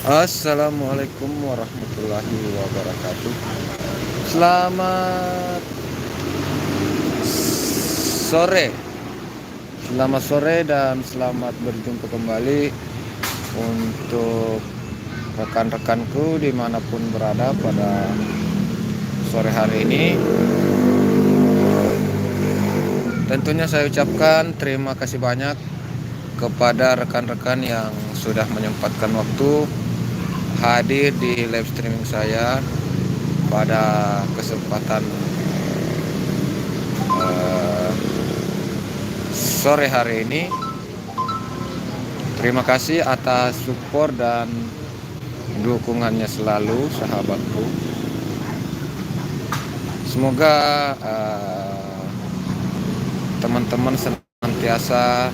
Assalamualaikum warahmatullahi wabarakatuh. Selamat sore, selamat sore dan selamat berjumpa kembali untuk rekan-rekanku dimanapun berada pada sore hari ini. Tentunya saya ucapkan terima kasih banyak kepada rekan-rekan yang sudah menyempatkan waktu hadir di live streaming saya pada kesempatan sore hari ini. Terima kasih atas support dan dukungannya selalu, sahabatku. Semoga teman-teman senantiasa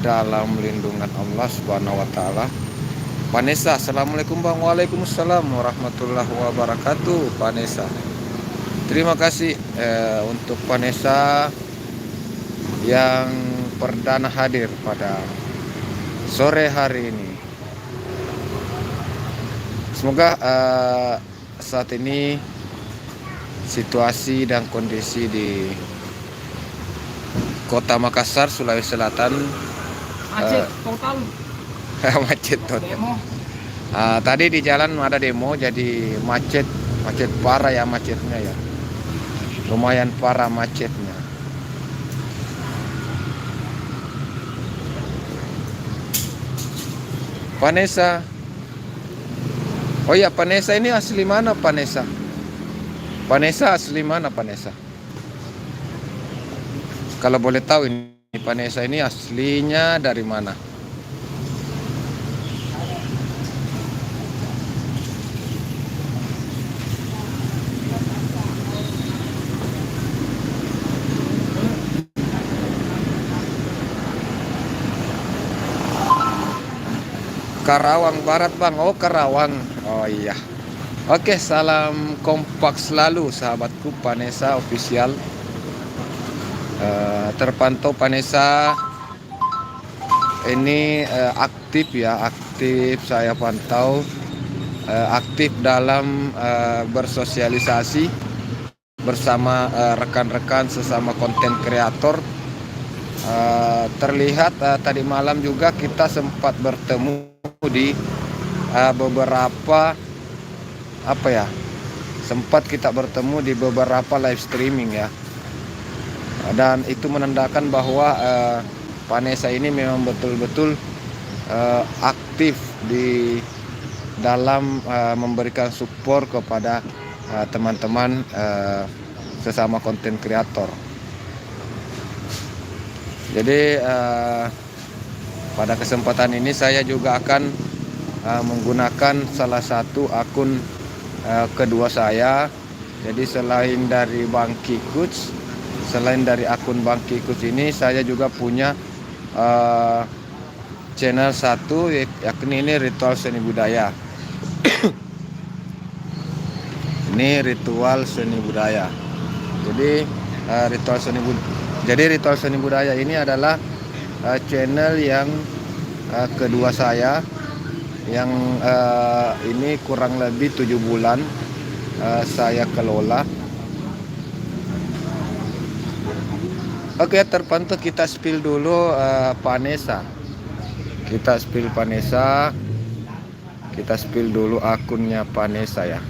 dalam lindungan Allah Subhanahu wa taala. Vanessa, assalamualaikum Bang. Waalaikumsalam warahmatullahi wabarakatuh. Vanessa, terima kasih untuk Vanessa yang perdana hadir pada sore hari ini. Semoga saat ini situasi dan kondisi di Kota Makassar, Sulawesi Selatan macet total. macet total. Demo. Tadi di jalan ada demo, jadi macet parah ya macetnya ya. Lumayan parah macetnya. Vanessa. Oh ya, Vanessa ini asli mana Vanessa? Vanessa asli mana Vanessa? Kalau boleh tahu ini Vanessa ini aslinya dari mana? Karawang Barat Bang. Oh Karawang. Oh iya. Oke, salam kompak selalu sahabatku Vanessa official. Terpantau Vanessa ini aktif ya, aktif saya pantau, aktif dalam bersosialisasi bersama rekan-rekan sesama konten kreator. Terlihat tadi malam juga kita sempat bertemu di beberapa sempat kita bertemu di beberapa live streaming ya. Dan itu menandakan bahwa Vanessa ini memang betul-betul aktif di dalam memberikan support kepada teman-teman sesama konten kreator. Jadi pada kesempatan ini saya juga akan menggunakan salah satu akun kedua saya. Jadi selain dari Bang Kikuts, selain dari akun Bang Kikuts ini, saya juga punya channel satu, yakni ini Ritual Seni Budaya. Ini Ritual Seni Budaya. Jadi Ritual Seni Budaya ini adalah channel yang kedua saya, yang ini kurang lebih 7 bulan saya kelola. Oke, terpantau kita spill dulu Vanessa. Kita spill Vanessa. Kita spill dulu akunnya Vanessa ya.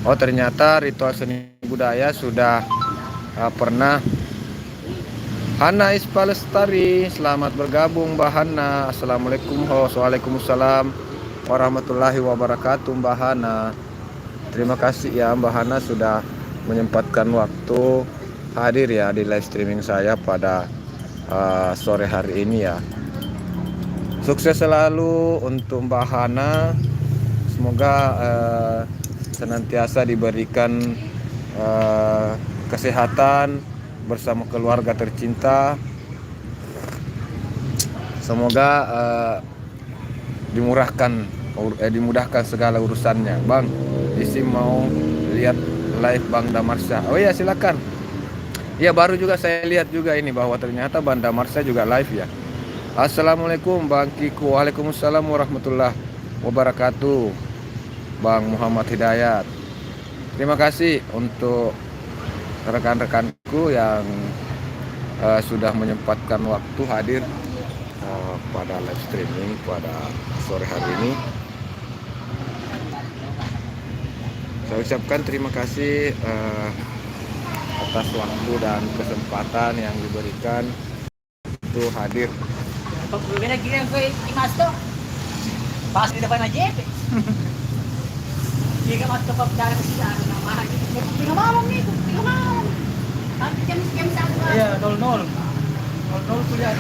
Oh, ternyata Ritual Seni Budaya sudah pernah. Hana Ispalestari, selamat bergabung Mbak Hana. Assalamualaikum. Waalaikumsalam warahmatullahi wabarakatuh Mbak Hana. Terima kasih ya Mbak Hana sudah menyempatkan waktu hadir ya di live streaming saya pada sore hari ini ya. Sukses selalu untuk Mbak Hana. Semoga senantiasa diberikan kesehatan bersama keluarga tercinta. Semoga dimudahkan segala urusannya. Bang, isi mau lihat live Bang Damarsa. Oh iya, silakan. Ya, baru juga saya lihat juga ini bahwa ternyata Bang Damarsa juga live ya. Assalamualaikum Bang Kiku. Waalaikumsalam warahmatullahi wabarakatuh. Bang Muhammad Hidayat. Terima kasih untuk rekan-rekanku yang sudah menyempatkan waktu hadir pada live streaming pada sore hari ini. Saya ucapkan terima kasih atas waktu dan kesempatan yang diberikan untuk hadir. Pag binagyan ko imas to, pas di depan aja. Hindi ka magkapagdara sila ng mahal. Pingamawang nito, pingamawang. Tanto jam sa ako. Iya, nol. Nol ko yan.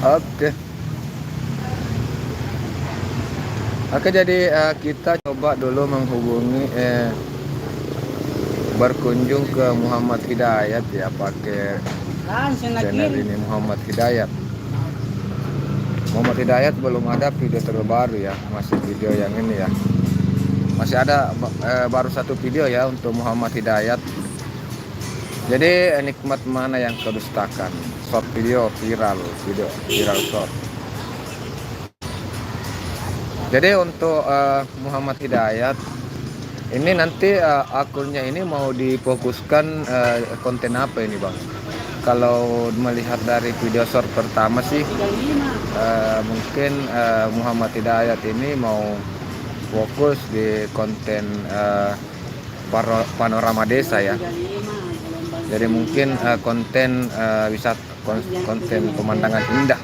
Oke. Oke, jadi kita coba dulu menghubungi berkunjung ke Muhammad Hidayat ya, pakai channel ini Muhammad Hidayat. Muhammad Hidayat belum ada video terbaru ya, masih video yang ini ya. Masih ada baru satu video ya untuk Muhammad Hidayat. Jadi nikmat mana yang kau dustakan? Short video viral short. Jadi untuk Muhammad Hidayat ini nanti akunnya ini mau difokuskan konten apa ini Bang? Kalau melihat dari video short pertama sih mungkin Muhammad Hidayat ini mau fokus di konten panorama desa ya. Jadi mungkin konten wisata, konten pemandangan indah.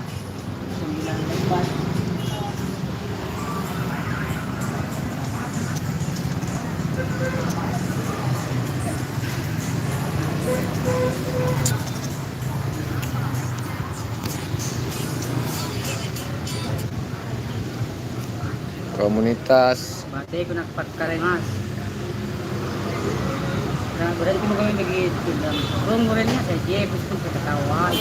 Komunitas Bate ko nakapagkaray mas. Na berarti ko magawin lagi ito. Rong mo rin niya sa Jeff, gusto ko katawa.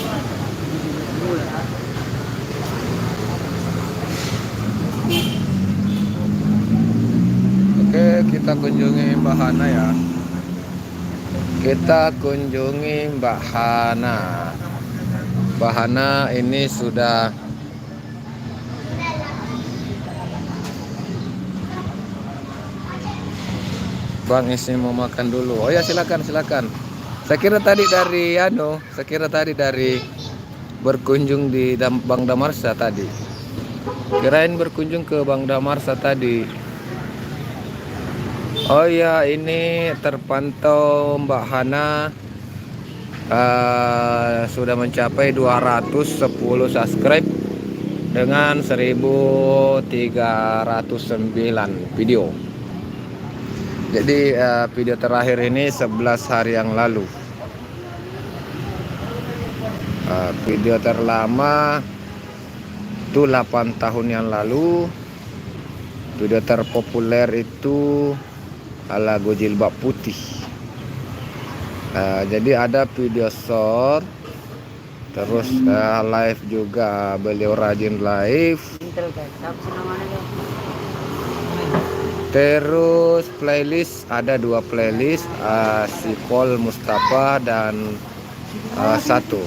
Oke, kita kunjungi Mbak Hana ya. Kita kunjungi Mbak Hana. Mbak Hana ini sudah Bang isi mau makan dulu. Oh ya, silakan. Saya kira tadi dari berkunjung di Bang Damarsa tadi. Kirain berkunjung ke Bang Damarsa tadi. Oh ya, ini terpantau Mbak Hana sudah mencapai 210 subscribe dengan 1309 video. Jadi video terakhir ini 11 hari yang lalu. Video terlama itu 8 tahun yang lalu. Video terpopuler itu ala jilbab putih. Jadi ada video short, terus live juga, beliau rajin live. Terus playlist, ada 2 playlist, si Paul Mustafa dan satu.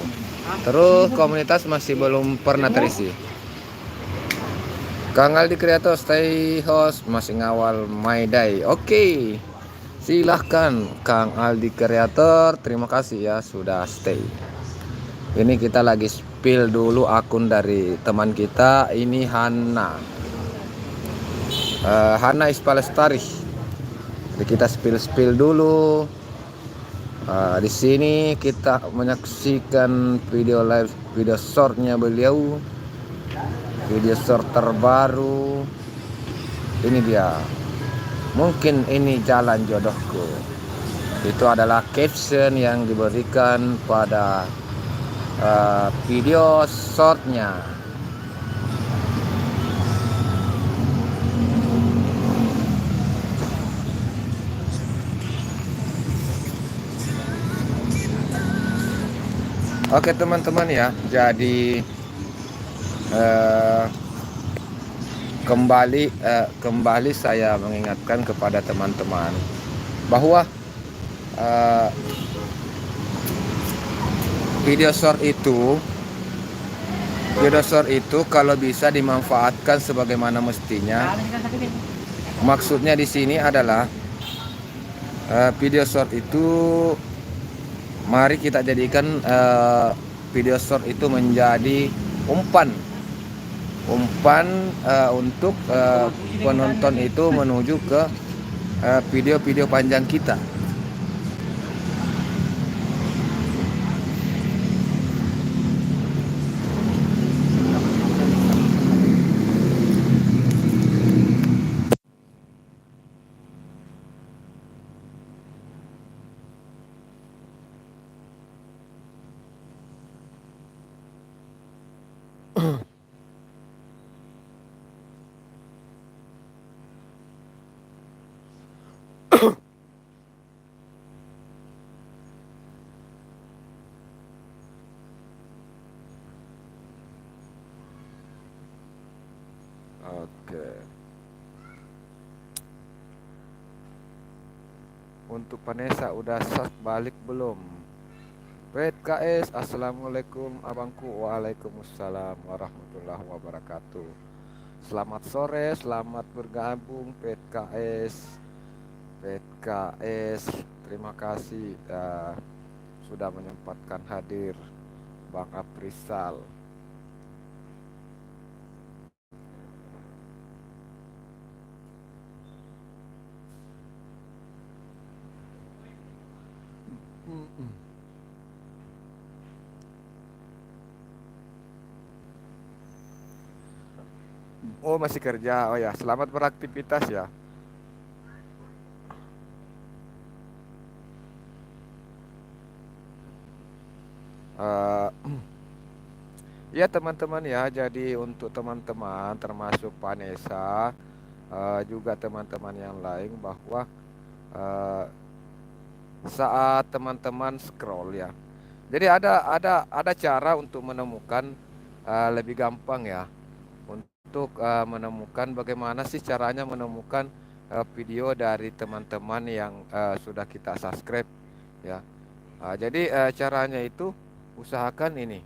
Terus komunitas masih belum pernah terisi. Kang Aldi Kreator stay host, masih ngawal My Day. Oke, silahkan Kang Aldi Kreator. Terima kasih ya sudah stay. Ini kita lagi spill dulu akun dari teman kita. Ini Hana. Hana Ispalestari. Jadi kita spill dulu. Di sini kita menyaksikan video live, video shortnya beliau, video short terbaru. Ini dia. Mungkin ini jalan jodohku. Itu adalah caption yang diberikan pada video shortnya. Oke teman-teman ya, jadi kembali saya mengingatkan kepada teman-teman bahwa uh, video short itu kalau bisa dimanfaatkan sebagaimana mestinya. Maksudnya di sini adalah video short itu mari kita jadikan video short itu menjadi umpan untuk penonton itu menuju ke video-video panjang kita. Oke. Untuk Vanessa udah balik belum? PKS, assalamualaikum abangku. Waalaikumsalam warahmatullahi wabarakatuh. Selamat sore, selamat bergabung PKS. Terima kasih sudah menyempatkan hadir, Bang Aprisal. Oh, masih kerja. Oh ya, selamat beraktivitas ya. Ya teman-teman ya, jadi untuk teman-teman termasuk Vanessa, juga teman-teman yang lain, bahwa saat teman-teman scroll ya, jadi ada cara untuk menemukan lebih gampang ya, untuk menemukan bagaimana sih caranya menemukan video dari teman-teman yang sudah kita subscribe ya. Jadi caranya itu usahakan ini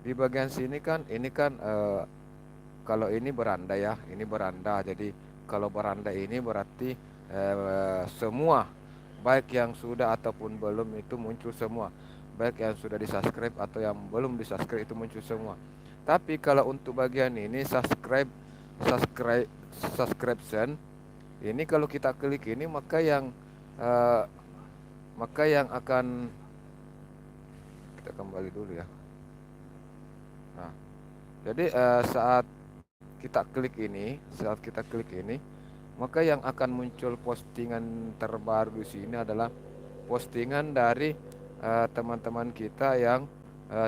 di bagian sini kan, ini kan kalau ini beranda ya, ini beranda. Jadi kalau beranda ini berarti semua, baik yang sudah ataupun belum, itu muncul semua. Baik yang sudah di-subscribe atau yang belum di-subscribe itu muncul semua. Tapi kalau untuk bagian ini subscription, ini kalau kita klik ini maka yang akan, kita kembali dulu ya. Nah, jadi saat kita klik ini, maka yang akan muncul postingan terbaru di sini adalah postingan dari teman-teman kita yang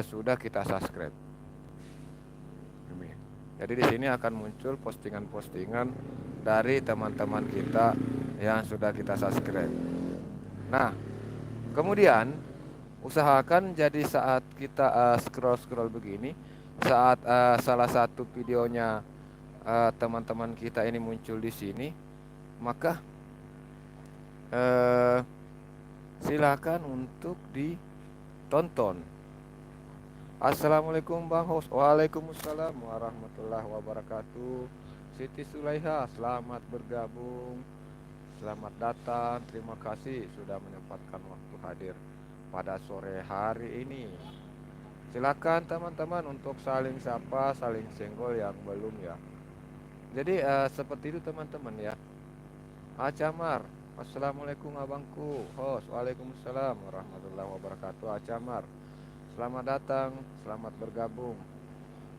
sudah kita subscribe. Jadi di sini akan muncul postingan-postingan dari teman-teman kita yang sudah kita subscribe. Nah, kemudian usahakan jadi saat kita scroll begini, saat salah satu videonya teman-teman kita ini muncul di sini, maka silakan untuk ditonton. Assalamualaikum Bang Host. Waalaikumsalam warahmatullahi wabarakatuh. Siti Sulaiha, selamat bergabung, selamat datang. Terima kasih sudah menyempatkan waktu hadir pada sore hari ini. Silakan teman-teman untuk saling sapa, saling senggol yang belum ya. Jadi seperti itu teman-teman ya. Acamar, assalamualaikum abangku. Host, waalaikumsalam warahmatullahi wabarakatuh. Acamar, selamat datang, selamat bergabung.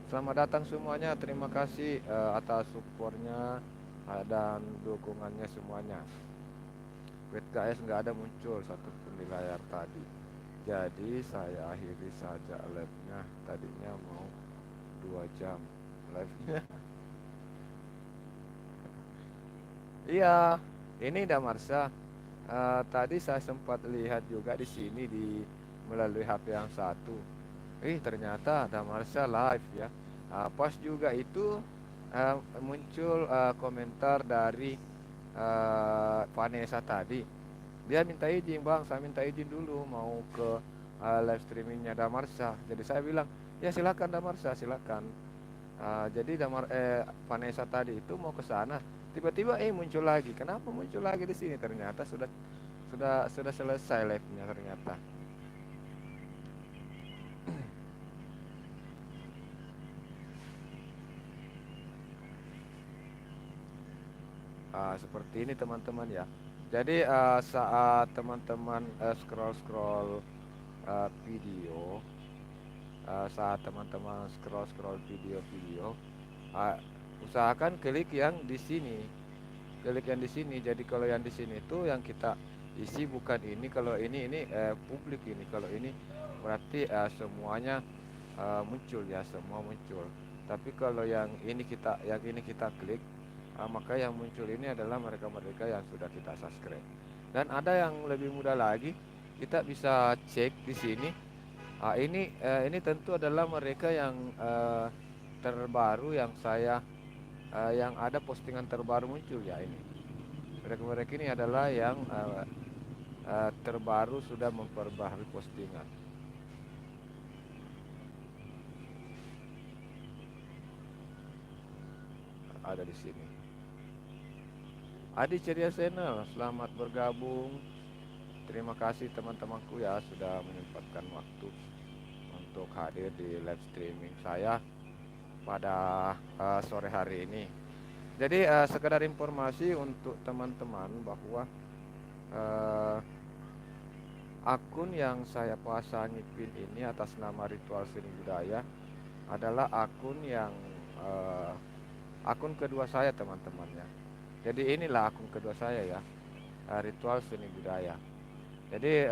Selamat datang semuanya. Terima kasih atas supportnya dan dukungannya semuanya. PKS nggak ada muncul satupun di layar tadi. Jadi saya akhiri saja live-nya. Tadinya mau 2 jam live-nya. Iya, ini Damarsa. Tadi saya sempat lihat juga di sini melalui HP yang satu. Ternyata Damarsa live ya. Pas juga itu muncul komentar dari Vanessa tadi. Dia minta izin, bang, saya minta izin dulu mau ke live streamingnya Damarsa. Jadi saya bilang, ya silakan Damarsa, silakan. Jadi Vanessa tadi itu mau ke sana, tiba-tiba muncul lagi. Kenapa muncul lagi di sini? Ternyata sudah selesai live-nya ternyata. Seperti ini teman-teman ya. Jadi saat teman-teman scroll-scroll video, saat teman-teman scroll-scroll video-video, uh, usahakan klik yang di sini. Klik yang di sini. Jadi kalau yang di sini itu yang kita isi bukan ini. Kalau ini publik ini. Kalau ini berarti semuanya muncul ya, semua muncul. Tapi kalau yang ini kita klik, maka yang muncul ini adalah mereka-mereka yang sudah kita subscribe. Dan ada yang lebih mudah lagi, kita bisa cek di sini. Ini tentu adalah mereka yang terbaru yang ada postingan terbaru muncul ya ini. Mereka-mereka ini adalah yang terbaru sudah memperbaharui postingan. Ada di sini. Adi Ceria Channel, selamat bergabung. Terima kasih teman-temanku ya sudah menyempatkan waktu untuk hadir di live streaming saya pada sore hari ini. Jadi sekedar informasi untuk teman-teman bahwa akun yang saya pasangi pin ini atas nama Ritual Seni Budaya adalah akun kedua saya teman-teman ya. Jadi inilah akun kedua saya ya, Ritual Seni Budaya. Jadi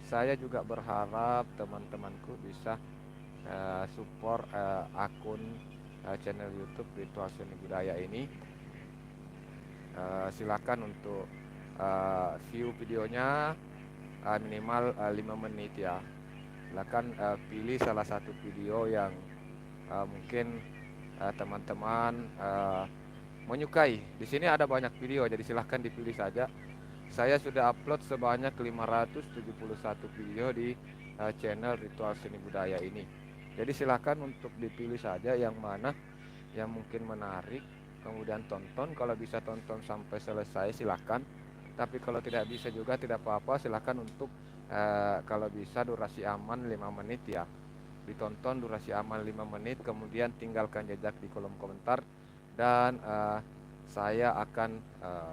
saya juga berharap teman-temanku bisa support akun channel YouTube Ritual Seni Budaya ini. Silakan untuk view videonya minimal 5 menit ya. Silakan pilih salah satu video yang mungkin teman-teman menyukai. Di sini ada banyak video, jadi silahkan dipilih saja. Saya sudah upload sebanyak 571 video di channel Ritual Seni Budaya ini. Jadi silahkan untuk dipilih saja yang mana yang mungkin menarik, kemudian tonton. Kalau bisa tonton sampai selesai silahkan. Tapi kalau tidak bisa juga tidak apa-apa, silahkan untuk kalau bisa durasi aman 5 menit ya. Ditonton durasi aman 5 menit, kemudian tinggalkan jejak di kolom komentar. Dan saya akan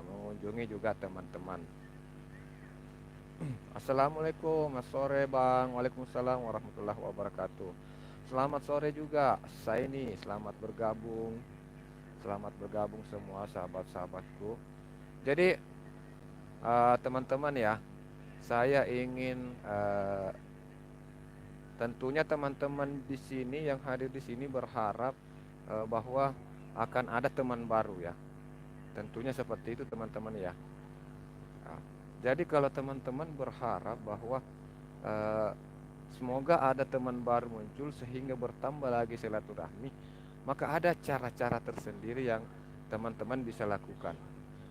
mengunjungi juga teman-teman. Assalamualaikum, sore bang. Waalaikumsalam warahmatullahi wabarakatuh. Selamat sore juga, saya ini selamat bergabung. Selamat bergabung semua sahabat-sahabatku. Jadi teman-teman ya, saya ingin tentunya teman-teman di sini yang hadir di sini berharap bahwa akan ada teman baru ya. Tentunya seperti itu teman-teman ya. Jadi kalau teman-teman berharap bahwa semoga ada teman baru muncul sehingga bertambah lagi silaturahmi, maka ada cara-cara tersendiri yang teman-teman bisa lakukan.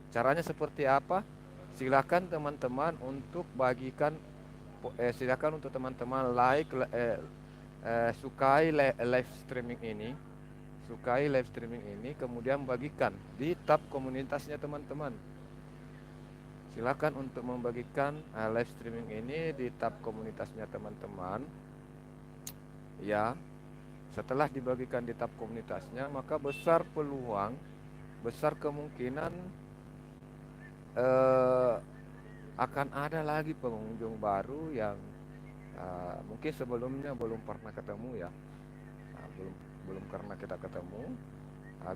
Caranya seperti apa? Silakan teman-teman untuk bagikan, silakan untuk teman-teman sukai live streaming ini. Sukai live streaming ini, kemudian bagikan di tab komunitasnya teman-teman. Silakan untuk membagikan live streaming ini di tab komunitasnya teman-teman. Ya, setelah dibagikan di tab komunitasnya, maka besar peluang, besar kemungkinan akan ada lagi pengunjung baru yang mungkin sebelumnya belum pernah ketemu ya. Belum karena kita ketemu,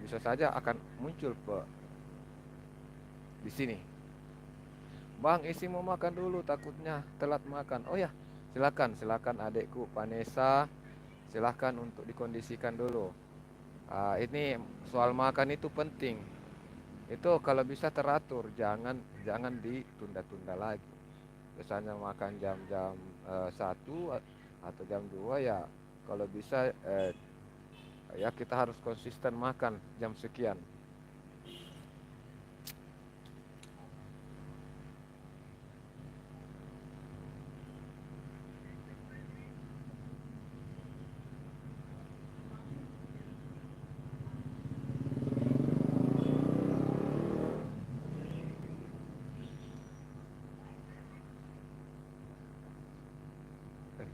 bisa saja akan muncul di sini. Bang, isi mau makan dulu, takutnya telat makan. Oh ya, silakan adekku Vanessa, silakan untuk dikondisikan dulu. Ini soal makan itu penting. Itu kalau bisa teratur, jangan ditunda-tunda lagi. Biasanya makan jam-jam 1 atau jam 2 ya. Kalau bisa ya kita harus konsisten makan jam sekian.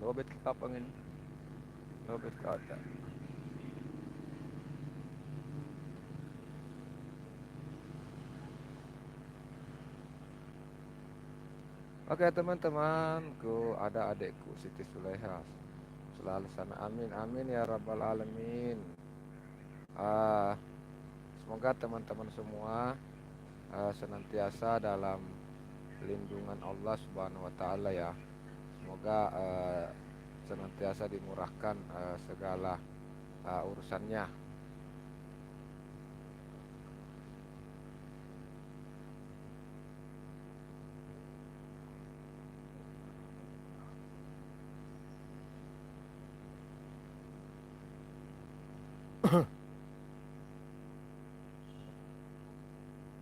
lobet ke kapang ini, lobet ke atas. Oke teman-temanku, ada adekku Siti Suleha. Selalu sana amin amin ya rabbal alamin. Ah, semoga teman-teman semua senantiasa dalam lindungan Allah Subhanahu wa taala ya. Semoga senantiasa dimurahkan segala urusannya.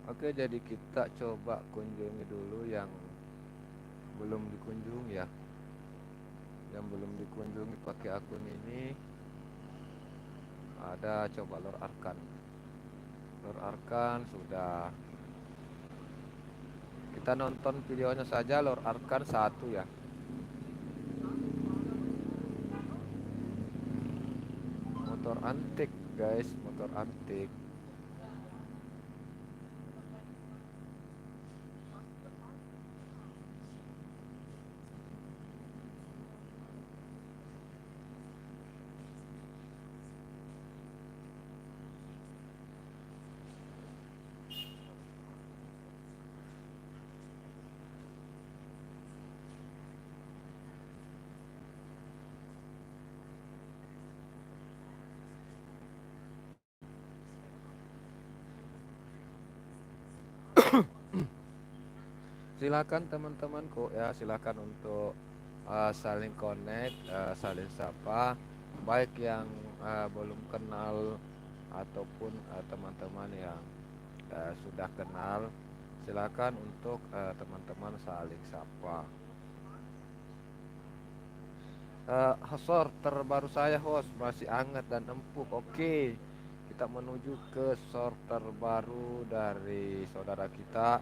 Oke, jadi kita coba kunjungi dulu yang belum dikunjungi ya. Yang belum dikunjungi pakai akun ini ada, coba Lord Arkan. Lord Arkan sudah, kita nonton videonya saja. Lord Arkan 1 ya. Motor antik guys, motor antik. Silakan teman-temanku ya, silakan untuk saling connect, saling sapa, baik yang belum kenal ataupun teman-teman yang sudah kenal. Silakan untuk teman-teman saling sapa. Sor terbaru saya host masih hangat dan empuk. Oke, kita menuju ke sor terbaru dari saudara kita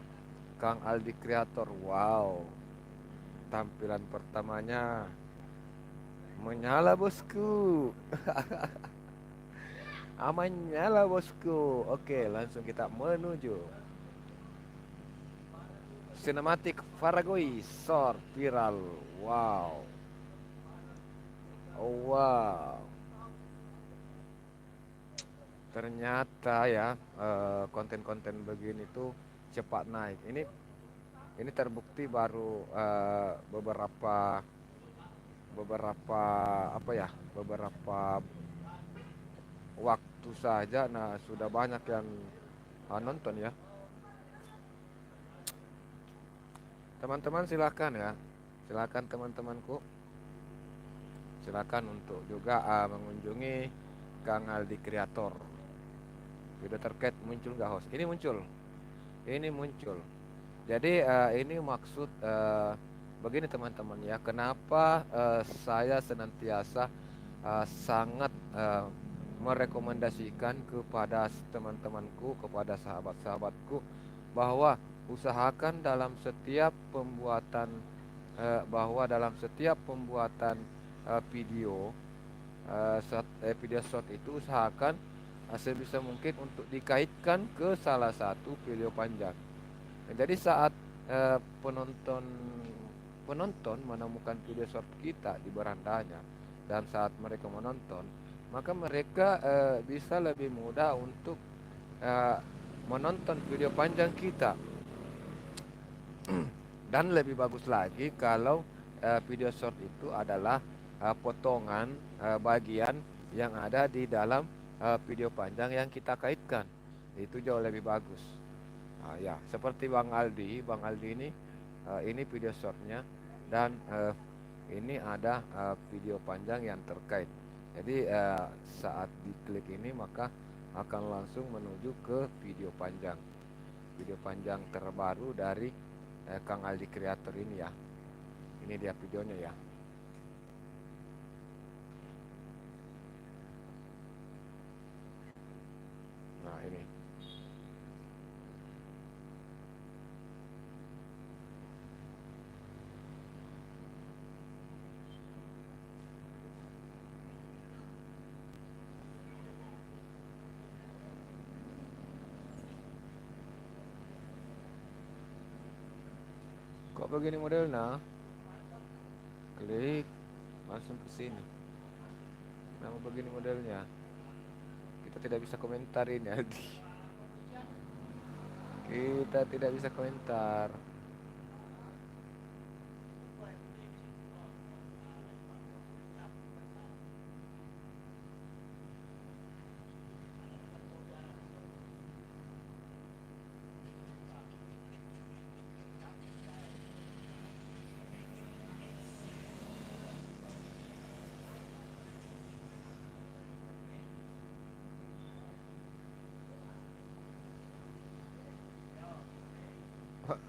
Kang Aldi Kreator. Wow, tampilan pertamanya menyala bosku. Aman nyala bosku. Oke, langsung kita menuju Cinematic Faragoi Sor viral. Wow. Oh, wow. Ternyata ya konten-konten begini tuh cepat naik. Ini terbukti baru beberapa apa ya, beberapa waktu saja. Nah, sudah banyak yang nonton ya. Teman-teman silakan ya, silakan teman-temanku, silakan untuk juga mengunjungi Kang Aldi Kreator. Video terkait muncul nggak host? Ini muncul. Jadi ini maksud begini teman-teman ya, kenapa saya senantiasa sangat merekomendasikan kepada teman-temanku, kepada sahabat-sahabatku, bahwa usahakan dalam setiap pembuatan video video short itu usahakan sebisa mungkin untuk dikaitkan ke salah satu video panjang. Jadi saat penonton menemukan video short kita di berandanya, dan saat mereka menonton, maka mereka bisa lebih mudah untuk menonton video panjang kita. Dan lebih bagus lagi kalau video short itu adalah potongan bagian yang ada di dalam video panjang yang kita kaitkan. Itu jauh lebih bagus. Ya, seperti Bang Aldi ini video shortnya, dan ini ada video panjang yang terkait. Jadi saat diklik ini maka akan langsung menuju ke video panjang terbaru dari Kang Aldi Kreator ini ya. Ini dia videonya ya. Nah, ini. begini modelnya, klik langsung ke sini. Nama begini modelnya. Kita tidak bisa komentarin ya. Kita tidak bisa komentar.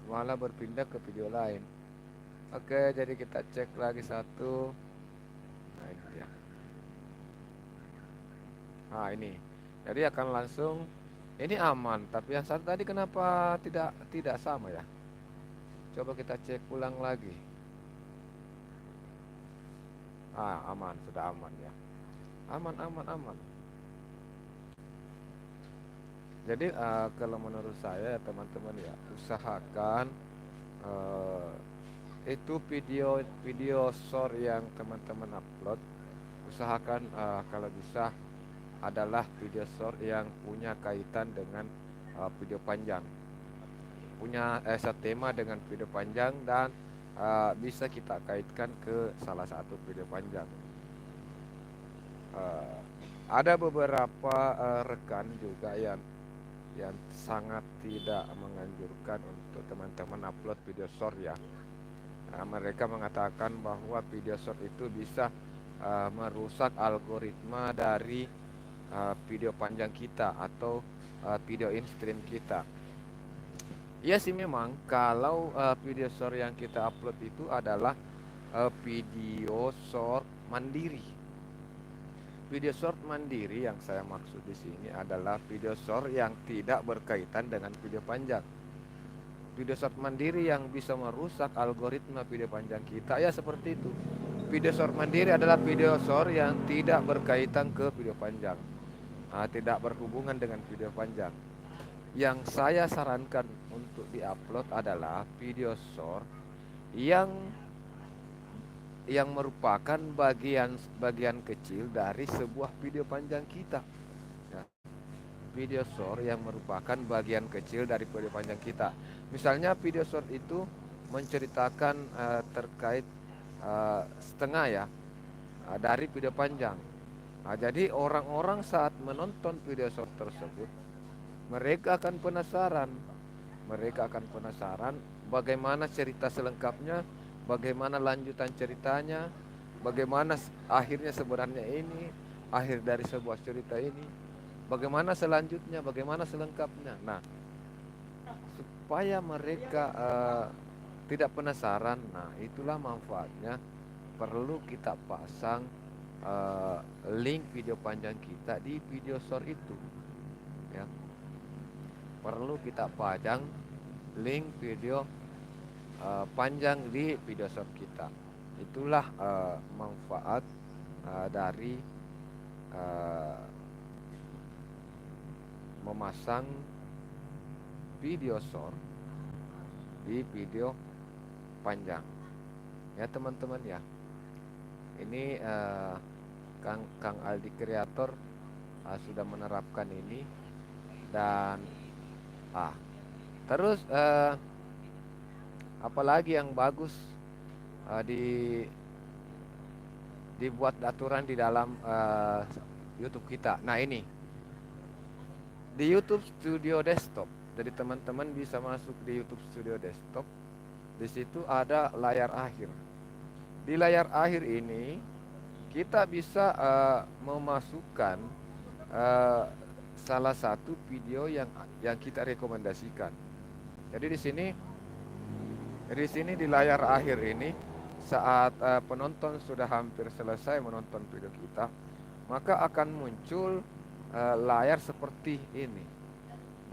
Malah berpindah ke video lain. Oke, jadi kita cek lagi satu. Nah, ini dia. Nah, ini. Jadi akan langsung ini aman, tapi yang satu tadi kenapa tidak sama ya? Coba kita cek ulang lagi. Aman, sudah aman ya. Aman, aman, aman. Jadi kalau menurut saya ya teman-teman ya, usahakan itu video short yang teman-teman upload, usahakan kalau bisa adalah video short yang punya kaitan dengan video panjang, punya setema dengan video panjang, dan bisa kita kaitkan ke salah satu video panjang. Ada beberapa rekan juga yang sangat tidak menganjurkan untuk teman-teman upload video short ya. Mereka mengatakan bahwa video short itu bisa merusak algoritma dari video panjang kita atau video in-stream kita. Iya sih, memang kalau video short yang kita upload itu adalah video short mandiri. Video short mandiri yang saya maksud di sini adalah video short yang tidak berkaitan dengan video panjang. Video short mandiri yang bisa merusak algoritma video panjang kita ya seperti itu. Video short mandiri adalah video short yang tidak berkaitan ke video panjang, tidak berhubungan dengan video panjang. Yang saya sarankan untuk diupload adalah video short yang merupakan bagian kecil dari sebuah video panjang kita ya. Video short yang merupakan bagian kecil dari video panjang kita. Misalnya video short itu menceritakan terkait setengah ya dari video panjang. Jadi orang-orang saat menonton video short tersebut, mereka akan penasaran bagaimana cerita selengkapnya, bagaimana lanjutan ceritanya, bagaimana akhirnya sebenarnya ini, akhir dari sebuah cerita ini, bagaimana selanjutnya, bagaimana selengkapnya. Nah, supaya mereka tidak penasaran, nah itulah manfaatnya perlu kita pasang link video panjang kita di video short itu ya. Perlu kita pasang link video panjang di video short kita. Itulah manfaat dari memasang video short di video panjang ya teman-teman ya. Ini Kang Aldi Kreator sudah menerapkan ini, dan terus apalagi yang bagus dibuat aturan di dalam YouTube kita. Nah, ini di YouTube Studio Desktop. Jadi teman-teman bisa masuk di YouTube Studio Desktop. Di situ ada layar akhir. Di layar akhir ini kita bisa memasukkan salah satu video yang kita rekomendasikan. Jadi di sini di layar akhir ini, saat penonton sudah hampir selesai menonton video kita, maka akan muncul layar seperti ini.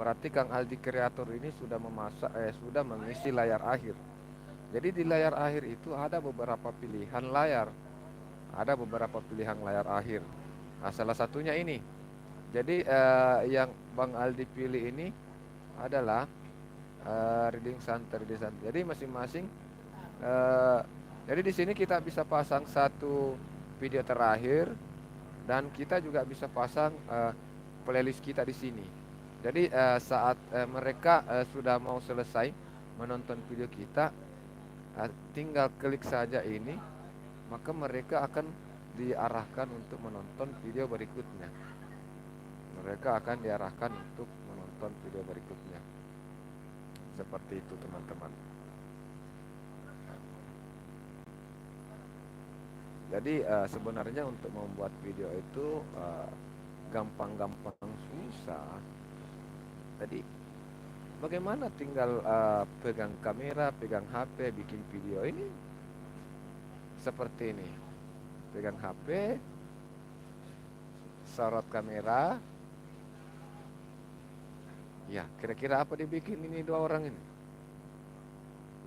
Berarti Kang Aldi Kreator ini sudah mengisi layar akhir. Jadi di layar akhir itu ada beberapa pilihan layar. Ada beberapa pilihan layar akhir. Nah, salah satunya ini. Jadi yang Bang Aldi pilih ini adalah reading center. Jadi masing-masing Eh, jadi di sini kita bisa pasang satu video terakhir dan kita juga bisa pasang playlist kita di sini. Jadi saat mereka sudah mau selesai menonton video kita, tinggal klik saja ini, maka mereka akan diarahkan untuk menonton video berikutnya. Mereka akan diarahkan untuk menonton video berikutnya. Seperti itu teman-teman. Jadi sebenarnya untuk membuat video itu gampang-gampang susah. Jadi bagaimana tinggal pegang kamera, pegang HP, bikin video ini seperti ini. Pegang HP, sorot kamera. Ya, kira-kira apa dibikin ini dua orang ini?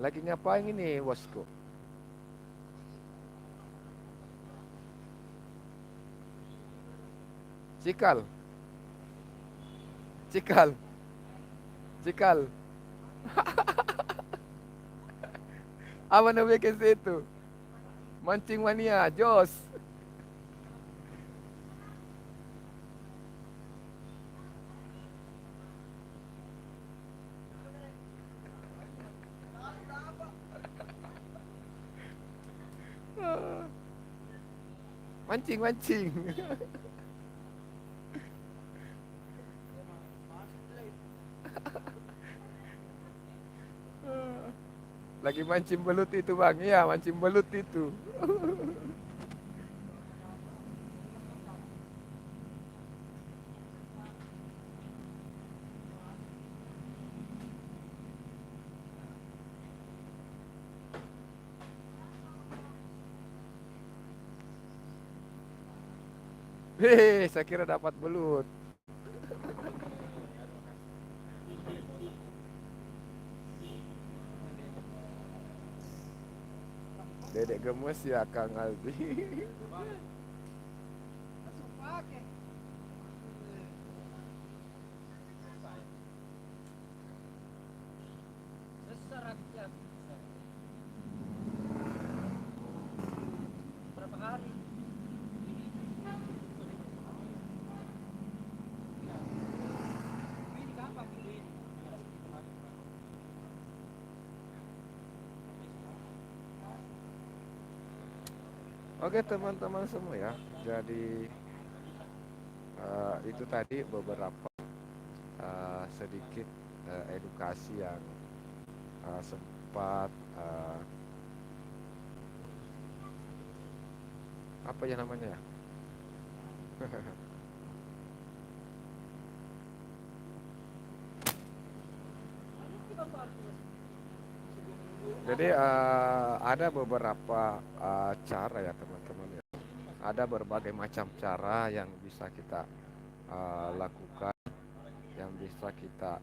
Lagi ngapain ini, bosku? Cikal. Cikal. Cikal. Apa nak bikin situ? Mancing mania, Jos. Mancing, mancing. Lagi mancing belut itu bang, iya mancing belut itu. Hei, saya kira dapat belut. Dedek gemes ya Kang Albi. Langsung pakai. Besar aja. Berapa hari? Ini kapan ini? Oke teman-teman semua ya. Jadi itu tadi beberapa sedikit edukasi yang sempat apa ya namanya ya? Jadi ada beberapa cara ya teman-teman ya. Ada berbagai macam cara yang bisa kita lakukan, yang bisa kita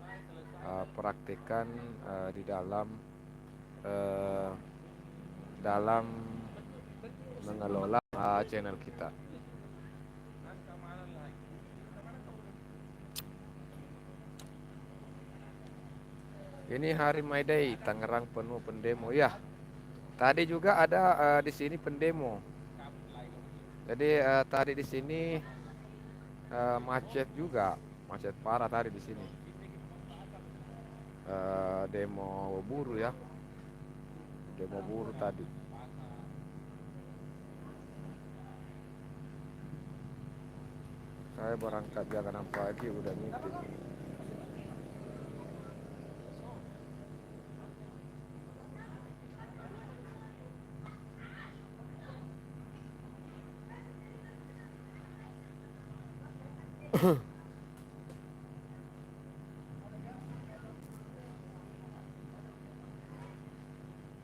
praktekkan di uh, dalam mengelola channel kita. Ini hari My Day, Tangerang penuh pendemo ya. Tadi juga ada di sini pendemo. Jadi tadi di sini macet juga, macet parah tadi di sini. Demo buruh ya, demo buruh tadi. Saya berangkat jam 6 pagi udah meeting.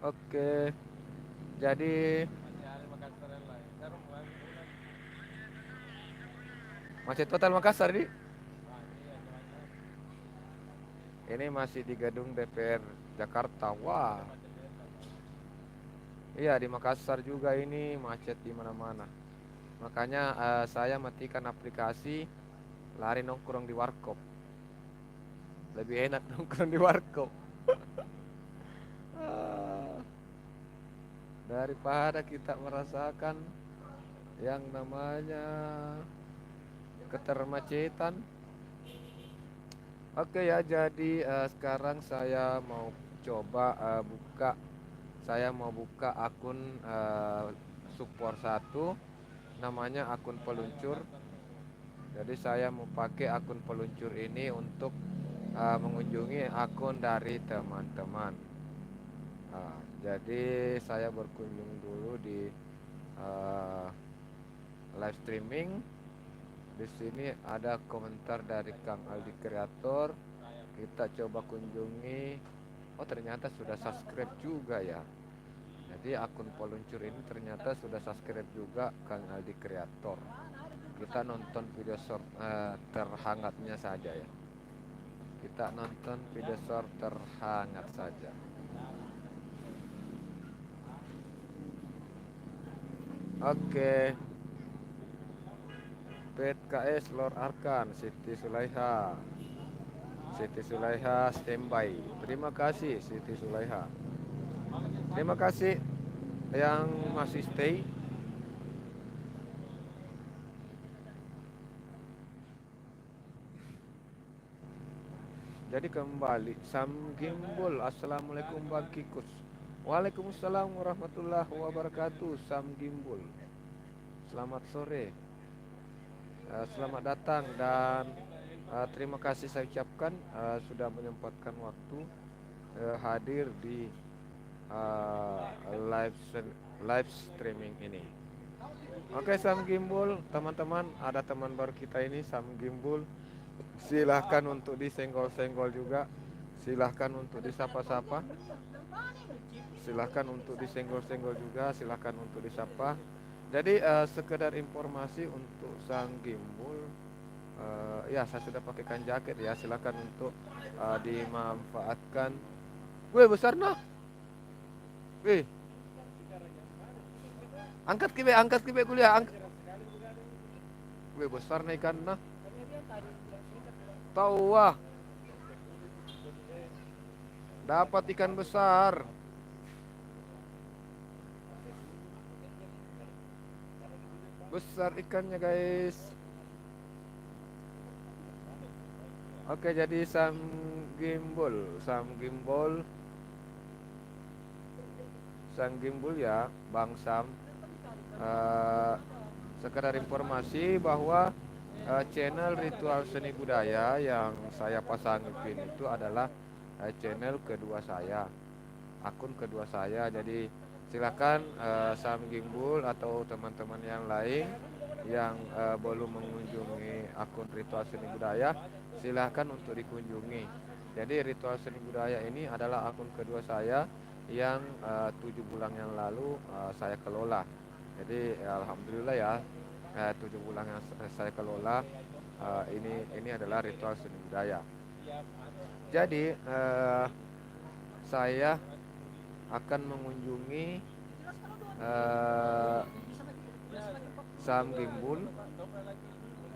Oke, jadi macet total Makassar nih. Ini masih di gedung DPR Jakarta. Wah, iya di Makassar juga ini macet di mana-mana. Makanya saya matikan aplikasi, lari nongkrong di warkop. Lebih enak nongkrong di warkop. Ah. daripada kita merasakan yang namanya ketermacetan. Oke ya, jadi sekarang saya mau buka akun support 1, namanya akun peluncur. Jadi saya mau pakai akun peluncur ini untuk mengunjungi akun dari teman-teman. Jadi saya berkunjung dulu di uh, live streaming. Di sini ada komentar dari Kang Aldi Kreator. Kita coba kunjungi. Oh, ternyata sudah subscribe juga ya. Jadi akun peluncur ini ternyata sudah subscribe juga Kang Aldi Kreator. Kita nonton video short terhangatnya saja ya. Kita nonton video short terhangat saja. Oke. PKS Lord Arkan, Siti Sulaiha. Siti Sulaiha standby. Terima kasih Siti Sulaiha. Terima kasih yang masih stay. Jadi kembali Sam Gimbul. Assalamualaikum Bang Kikus. Waalaikumsalam warahmatullahi wabarakatuh. Sam Gimbul, selamat sore, selamat datang, dan terima kasih saya ucapkan sudah menyempatkan waktu hadir di live streaming ini. Oke, Sam Gimbul, teman-teman, ada teman baru kita ini, Sam Gimbul. Silahkan untuk disenggol-senggol juga. Silahkan untuk disapa-sapa. Silahkan untuk disenggol-senggol juga. Silahkan untuk disapa. Jadi sekedar informasi untuk Sang Gimbul, ya saya sudah pakaikan jaket ya. Silahkan untuk dimanfaatkan. Weh, besar nah. Weh, angkat kibe kuliah. Weh, besar nih ikan nah. Tahu wah, dapat ikan besar. Besar ikannya guys. Oke, jadi Sam Gimbul ya Bang Sam. Sekedar informasi bahwa channel Ritual Seni Budaya yang saya pasang itu adalah channel kedua saya, akun kedua saya. Jadi silakan Sam Gimbul atau teman-teman yang lain yang belum mengunjungi akun Ritual Seni Budaya, silahkan untuk dikunjungi. Jadi Ritual Seni Budaya ini adalah akun kedua saya yang 7 bulan yang lalu saya kelola. Jadi alhamdulillah ya, 7 bulan yang saya kelola ini adalah Ritual Seni Budaya. Jadi saya akan mengunjungi Sam Gimbul.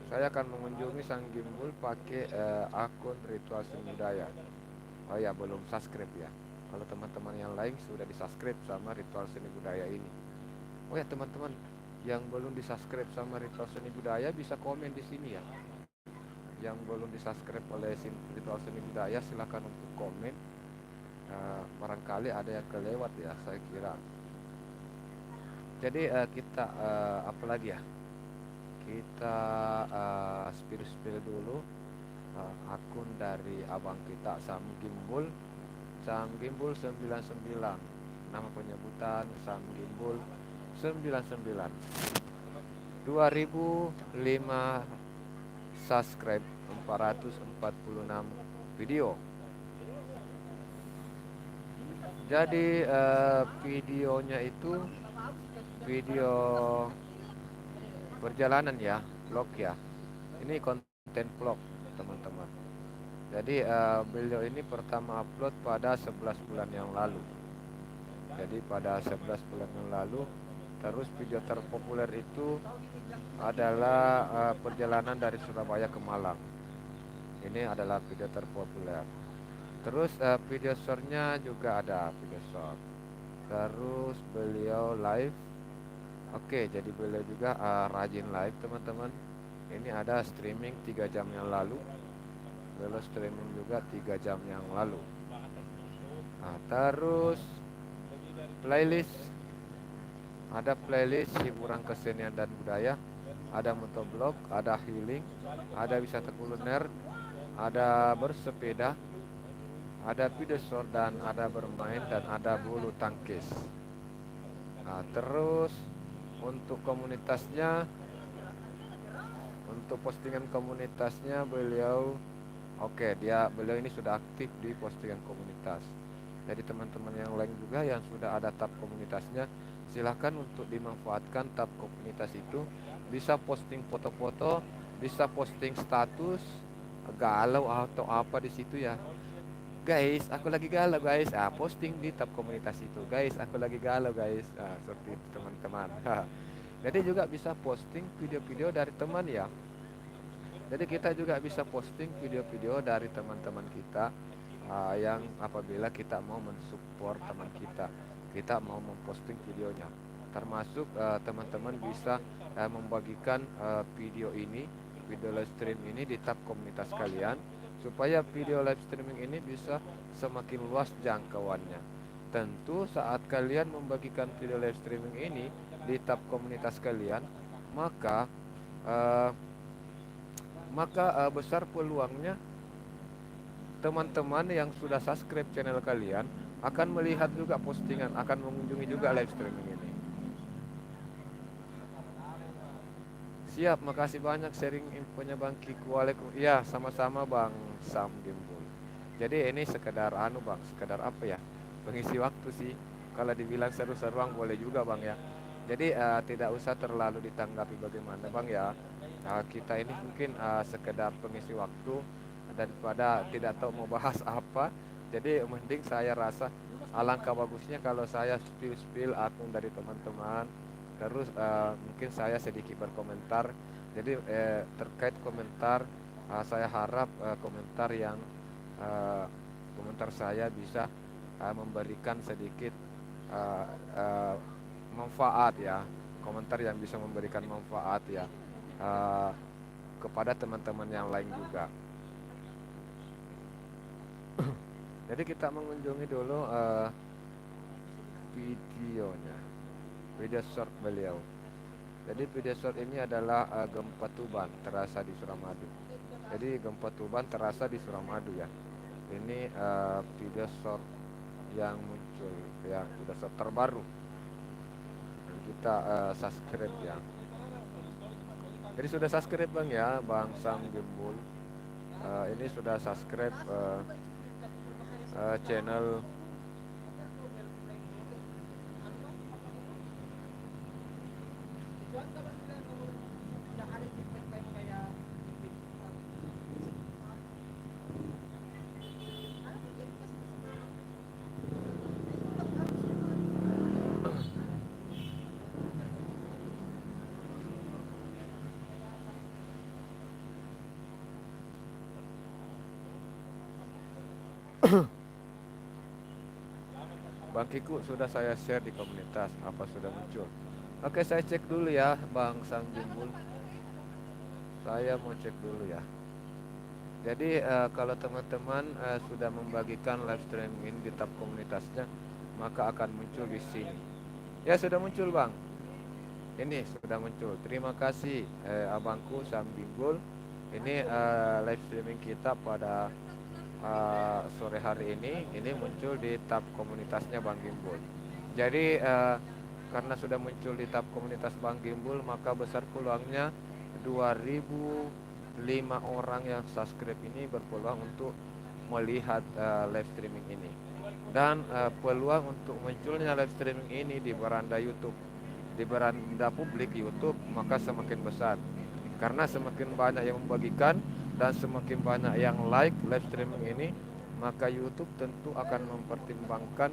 Saya akan mengunjungi Sang Gimbul pakai akun Ritual Seni Budaya. Oh ya, belum subscribe ya. Kalau teman-teman yang lain sudah di-subscribe sama Ritual Seni Budaya ini. Oh ya, teman-teman yang belum di-subscribe sama Ritual Seni Budaya bisa komen di sini ya. Yang belum di-subscribe oleh Ritual Seni Budaya silakan untuk komen. Barangkali ada yang kelewat ya, saya kira. Jadi kita apa lagi ya? Kita spill dulu akun dari abang kita Sam Gimbul. Sam Gimbul 99. Nama penyebutan Sam Gimbul 99. 2005 subscribe, 446 video. Jadi videonya itu video perjalanan ya, vlog ya. Ini konten vlog teman-teman. Jadi beliau ini pertama upload pada 11 bulan yang lalu. Jadi pada 11 bulan yang lalu. Terus video terpopuler itu adalah perjalanan dari Surabaya ke Malang. Ini adalah video terpopuler. Terus video shortnya juga ada video short. Terus beliau live. Oke, jadi beliau juga rajin live teman-teman. Ini ada streaming 3 jam yang lalu. Beliau streaming juga 3 jam yang lalu. Nah, terus playlist. Ada playlist hiburan kesenian dan budaya. Ada motovlog, ada healing, ada wisata kuliner, ada bersepeda, ada video short dan ada bermain dan ada bulu tangkis. Nah, terus untuk komunitasnya, untuk postingan komunitasnya beliau ini sudah aktif di postingan komunitas. Jadi teman-teman yang lain juga yang sudah ada tab komunitasnya, silahkan untuk dimanfaatkan tab komunitas itu. Bisa posting foto-foto, bisa posting status galau atau apa di situ ya. Guys, aku lagi galau guys. Posting di tab komunitas itu. Guys, aku lagi galau guys. Seperti itu teman-teman. Jadi juga bisa posting video-video dari teman ya. Jadi kita juga bisa posting video-video dari teman-teman kita yang apabila kita mau mensupport teman kita mau memposting videonya. Termasuk teman-teman bisa membagikan video live stream ini di tab komunitas kalian supaya video live streaming ini bisa semakin luas jangkauannya. Tentu saat kalian membagikan video live streaming ini di tab komunitas kalian, maka eh, besar peluangnya teman-teman yang sudah subscribe channel kalian akan melihat juga postingan, akan mengunjungi juga live streaming ini. Siap, makasih banyak sharing infonya Bang Kiku. Ya, sama-sama Bang Sam Gimbul. Jadi ini sekedar Bang, sekedar apa ya? Pengisi waktu sih. Kalau dibilang seru-seruan boleh juga Bang ya. Jadi tidak usah terlalu ditanggapi bagaimana Bang ya. Kita ini mungkin sekedar pengisi waktu daripada tidak tahu mau bahas apa. Jadi mending saya rasa alangkah bagusnya kalau saya spill akun dari teman-teman. Terus mungkin saya sedikit berkomentar. Jadi terkait komentar, saya harap uh, komentar saya bisa memberikan sedikit uh, uh, manfaat ya. Komentar yang bisa memberikan manfaat ya uh, kepada teman-teman yang lain juga. Jadi kita mengunjungi dulu videonya, video short beliau. Jadi video short ini adalah gempa Tuban terasa di Suramadu. Jadi gempa Tuban terasa di Suramadu ya. Ini video short yang muncul ya, video short terbaru. Kita subscribe ya. Jadi sudah subscribe Bang ya, Bang Sam Gimbul. Ini sudah subscribe channel Bang Kiku sudah saya share di komunitas. Apa sudah muncul? Oke, saya cek dulu ya Bang Sam Gimbul. Saya mau cek dulu ya. Jadi kalau teman-teman sudah membagikan live streaming ini di tab komunitasnya, maka akan muncul di sini. Ya sudah muncul Bang. Ini sudah muncul. Terima kasih abangku Sam Gimbul. Ini live streaming kita pada sore hari ini muncul di tab komunitasnya Bang Gimbul. Jadi karena sudah muncul di tab komunitas Bang Gimbul, maka besar peluangnya 2005 orang yang subscribe ini berpeluang untuk melihat live streaming ini. Dan peluang untuk munculnya live streaming ini di beranda YouTube, di beranda publik YouTube, maka semakin besar. Karena semakin banyak yang membagikan dan semakin banyak yang like live streaming ini, maka YouTube tentu akan mempertimbangkan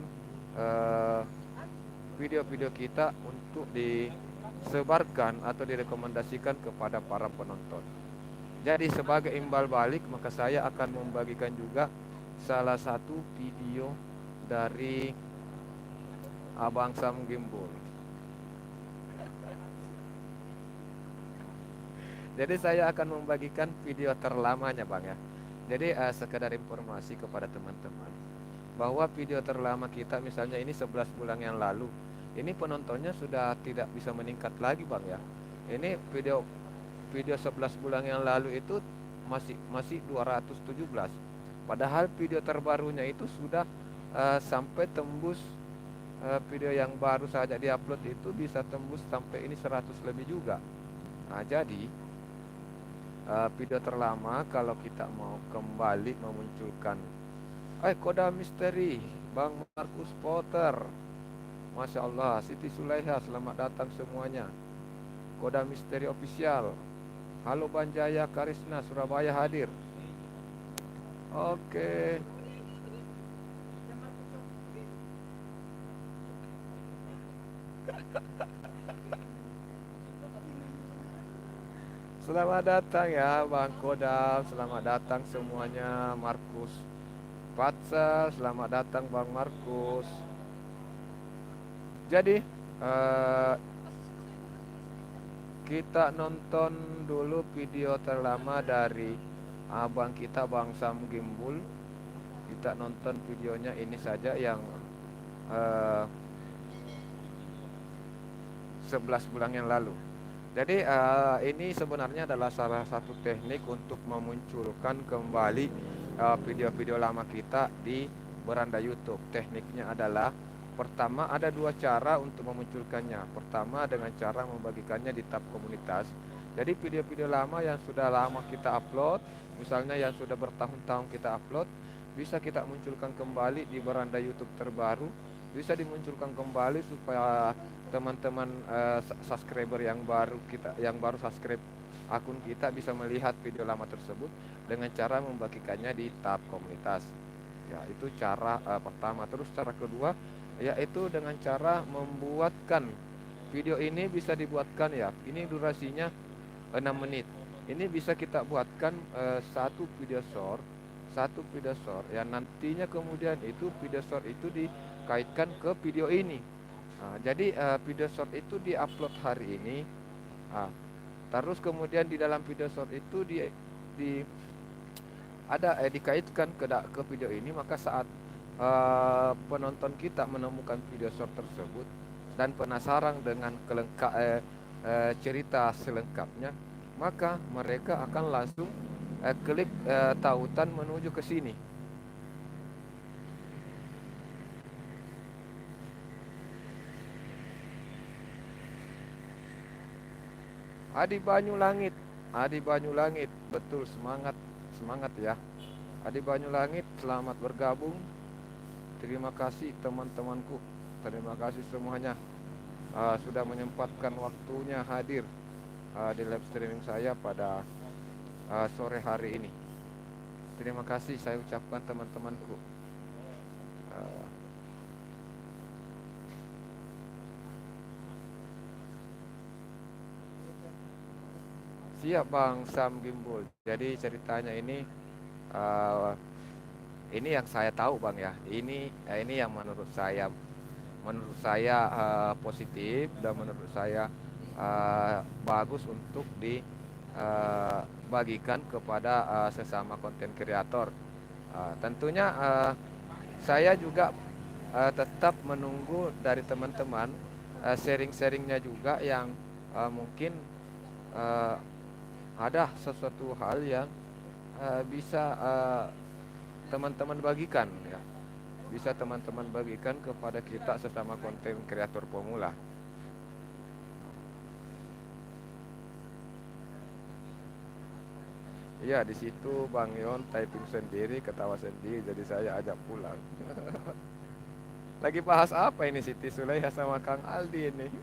video-video kita untuk disebarkan atau direkomendasikan kepada para penonton. Jadi sebagai imbal balik, maka saya akan membagikan juga salah satu video dari Abang Sam Gimbul. Jadi saya akan membagikan video terlamanya Bang ya. Jadi sekedar informasi kepada teman-teman bahwa video terlama kita misalnya ini 11 bulan yang lalu, ini penontonnya sudah tidak bisa meningkat lagi Bang ya. Ini video video 11 bulan yang lalu itu masih 217. Padahal video terbarunya itu sudah sampai tembus, video yang baru saja diupload itu bisa tembus sampai ini 100 lebih juga. Nah, jadi video terlama kalau kita mau kembali memunculkan Koda Misteri Bang Markus Potter, Masya Allah, Siti Sulaiha, selamat datang semuanya. Koda Misteri Official, halo Banjaya Karisna Surabaya hadir. Oke. Selamat datang ya Bang Kodam, selamat datang semuanya. Markus Patsa, selamat datang Bang Markus. Jadi kita nonton dulu video terlama dari abang kita Bang Sam Gimbul. Kita nonton videonya ini saja yang 11 bulan yang lalu. Jadi ini sebenarnya adalah salah satu teknik untuk memunculkan kembali video-video lama kita di beranda YouTube. Tekniknya adalah, pertama ada dua cara untuk memunculkannya. Pertama dengan cara membagikannya di tab komunitas. Jadi video-video lama yang sudah lama kita upload, misalnya yang sudah bertahun-tahun kita upload, bisa kita munculkan kembali di beranda YouTube terbaru. Bisa dimunculkan kembali supaya teman-teman subscriber yang baru subscribe akun kita bisa melihat video lama tersebut dengan cara membagikannya di tab komunitas. Ya, itu cara pertama. Terus cara kedua yaitu dengan cara membuatkan video ini, bisa dibuatkan ya. Ini durasinya 6 menit. Ini bisa kita buatkan satu video short yang nantinya kemudian itu video short itu dikaitkan ke video ini. Nah, jadi video short itu diupload hari ini. Terus kemudian di dalam video short itu dikaitkan ke video ini, maka saat penonton kita menemukan video short tersebut dan penasaran dengan cerita selengkapnya, maka mereka akan langsung klik tautan menuju ke sini. Adi Banyulangit, betul, semangat ya. Adi Banyulangit, selamat bergabung. Terima kasih teman-temanku, terima kasih semuanya sudah menyempatkan waktunya hadir di live streaming saya pada sore hari ini. Terima kasih saya ucapkan teman-temanku. Siap Bang Sam Gimbul. Jadi ceritanya ini yang saya tahu Bang ya. Ini yang menurut saya positif dan menurut saya bagus untuk dibagikan kepada sesama konten kreator. Tentunya saya juga tetap menunggu dari teman-teman sharing-sharingnya juga yang mungkin ada sesuatu hal yang bisa teman-teman bagikan ya. Bisa teman-teman bagikan kepada kita sesama konten kreator pemula. Iya, di situ Bang Yon typing sendiri, ketawa sendiri, jadi saya ajak pulang. Lagi bahas apa ini Siti Sulaiha sama Kang Aldi ini?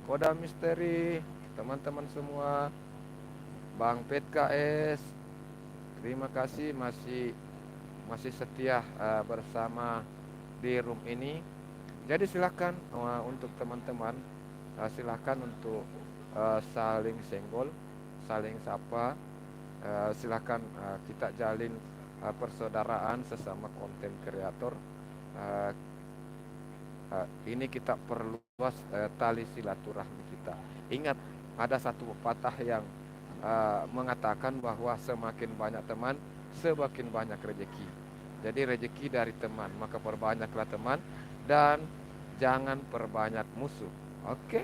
Koda Misteri, teman-teman semua, Bang PKS, terima kasih masih setia bersama di room ini. Jadi silakan untuk teman-teman, silakan untuk saling senggol, saling sapa, Silahkan kita jalin persaudaraan sesama konten kreator. Uh, ini kita perluas tali silaturahmi kita. Ingat, ada satu pepatah yang mengatakan bahwa semakin banyak teman, semakin banyak rezeki. Jadi rezeki dari teman, maka perbanyaklah teman dan jangan perbanyak musuh. Oke?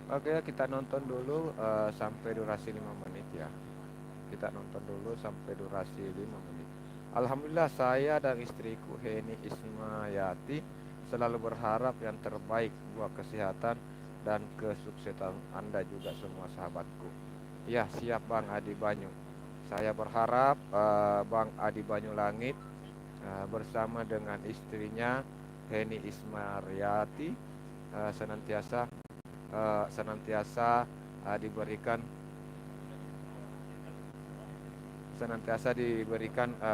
Oke, kita nonton dulu sampai durasi 5 menit ya. Kita nonton dulu sampai durasi 5 menit. Alhamdulillah, saya dan istriku Heni Ismayati selalu berharap yang terbaik buat kesehatan dan kesuksesan Anda juga semua sahabatku. Ya, siap Bang Adi Banyu. Saya berharap Bang Adi Banyu Langit bersama dengan istrinya Heni Ismayati senantiasa diberikan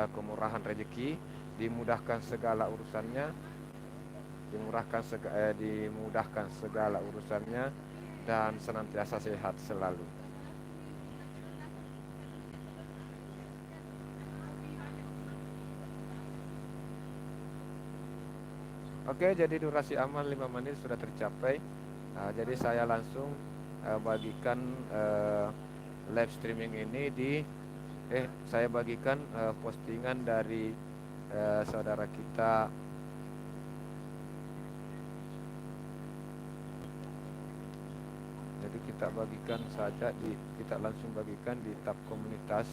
kemurahan rezeki, dimudahkan segala urusannya, dimudahkan segala urusannya, dan senantiasa sehat selalu. Oke, jadi durasi aman 5 menit sudah tercapai. Jadi saya langsung bagikan live streaming ini saya bagikan postingan dari saudara kita. Jadi kita langsung bagikan di tab komunitas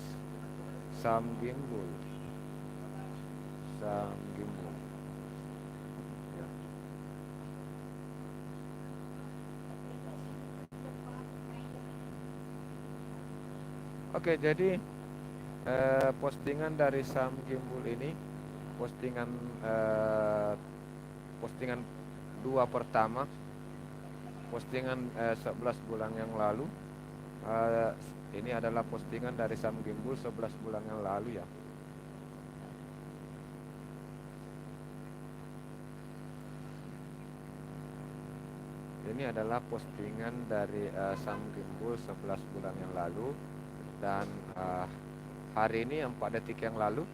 Sam Gimbul. Ya. Oke, jadi postingan dari Sam Gimbul ini postingan 2 pertama, postingan 11 bulan yang lalu. Ini adalah postingan dari Sam Gimbul 11 bulan yang lalu ya. Ini adalah postingan dari Sam Gimbul 11 bulan yang lalu, dan hari ini 4 detik yang lalu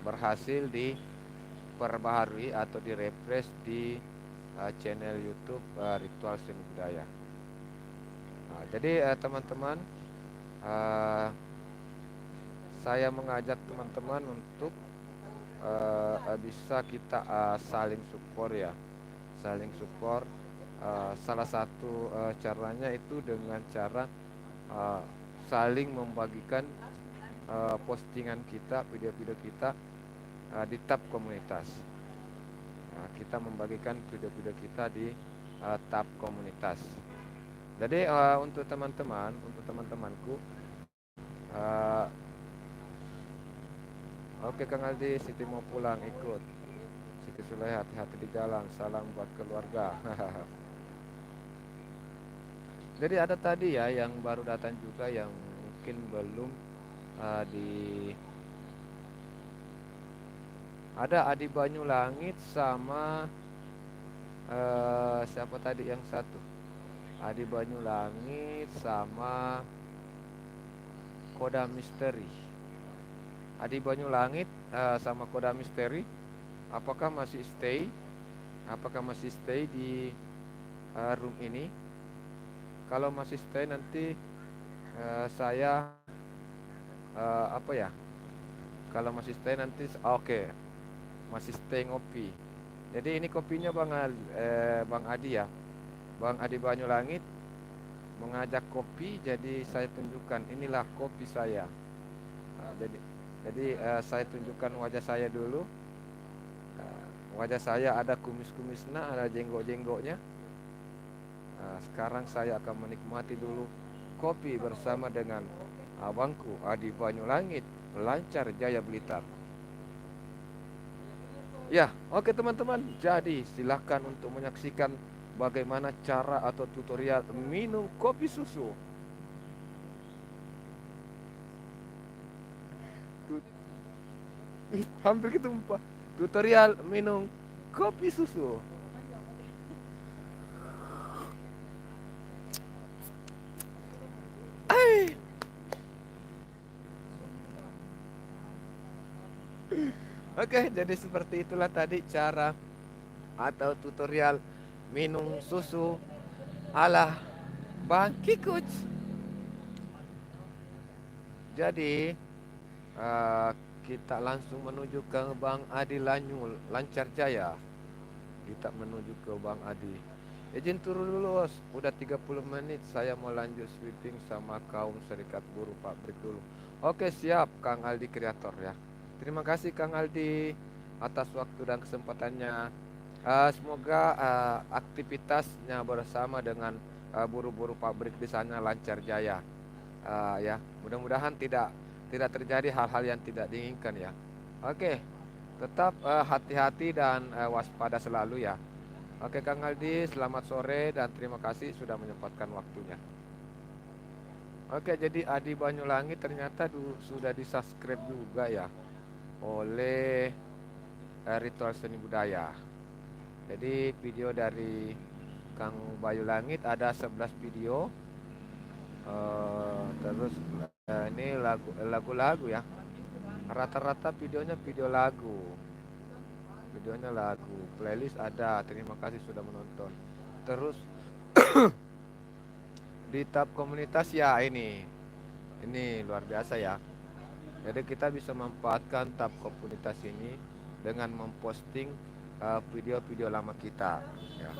berhasil diperbaharui atau direfresh di channel YouTube Ritual Seni Budaya. Jadi teman-teman, saya mengajak teman-teman untuk bisa kita saling support ya, saling support. Salah satu caranya itu dengan cara saling membagikan postingan kita, video-video kita di tab komunitas. Kita membagikan video-video kita di tab komunitas. Jadi untuk teman-temanku, oke Kang Aldi, Siti mau pulang ikut. Siti Suleh, hati-hati di jalan, salam buat keluarga. Jadi ada tadi ya yang baru datang juga yang mungkin belum ada Adi Banyu Langit sama siapa tadi yang satu? Adi Banyu Langit sama Koda Misteri. Adi Banyu Langit sama Koda Misteri, apakah masih stay? Apakah masih stay di room ini? Kalau masih stay nanti saya kalau masih stay nanti oke. Masih stay ngopi. Jadi ini kopinya Bang Adi ya. Bang Adi Banyu Langit mengajak kopi, jadi saya tunjukkan inilah kopi saya. Jadi saya tunjukkan wajah saya dulu. wajah saya ada kumis-kumisnya, ada jenggot-jenggotnya. Sekarang saya akan menikmati dulu kopi bersama dengan abangku Adi Banyulangit, Lancar Jaya Blitar. Ya, oke teman-teman. Jadi silahkan untuk menyaksikan bagaimana cara atau tutorial minum kopi susu. Hampir ketumpah. Tutorial minum kopi susu. Oke, jadi seperti itulah tadi cara atau tutorial minum susu ala Bang Kikuc. Jadi eh, kita langsung menuju ke Bang Adi Lancar Jaya. Kita menuju ke Bang Adi. Izin turun dulu, Bos. Udah 30 menit saya mau lanjut sweeping sama kaum serikat buruh pabrik dulu. Oke, siap Kang Aldi kreator ya. Terima kasih Kang Aldi atas waktu dan kesempatannya. Semoga aktivitasnya bersama dengan buruh-buruh pabrik di sana lancar jaya. Ya, mudah-mudahan tidak terjadi hal-hal yang tidak diinginkan ya. Oke, tetap hati-hati dan waspada selalu ya. Oke Kang Aldi, selamat sore dan terima kasih sudah menyempatkan waktunya. Oke, jadi Adi Banyulangi ternyata sudah di-subscribe juga ya oleh Ritual Seni Budaya. Jadi video dari Kang Bayu Langit ada 11 video. Terus ini lagu-lagu ya. Rata-rata videonya video lagu. Videonya lagu. Playlist ada. Terima kasih sudah menonton. Terus di tab komunitas ya ini luar biasa ya. Jadi kita bisa memanfaatkan tab komunitas ini dengan memposting video-video lama kita ya.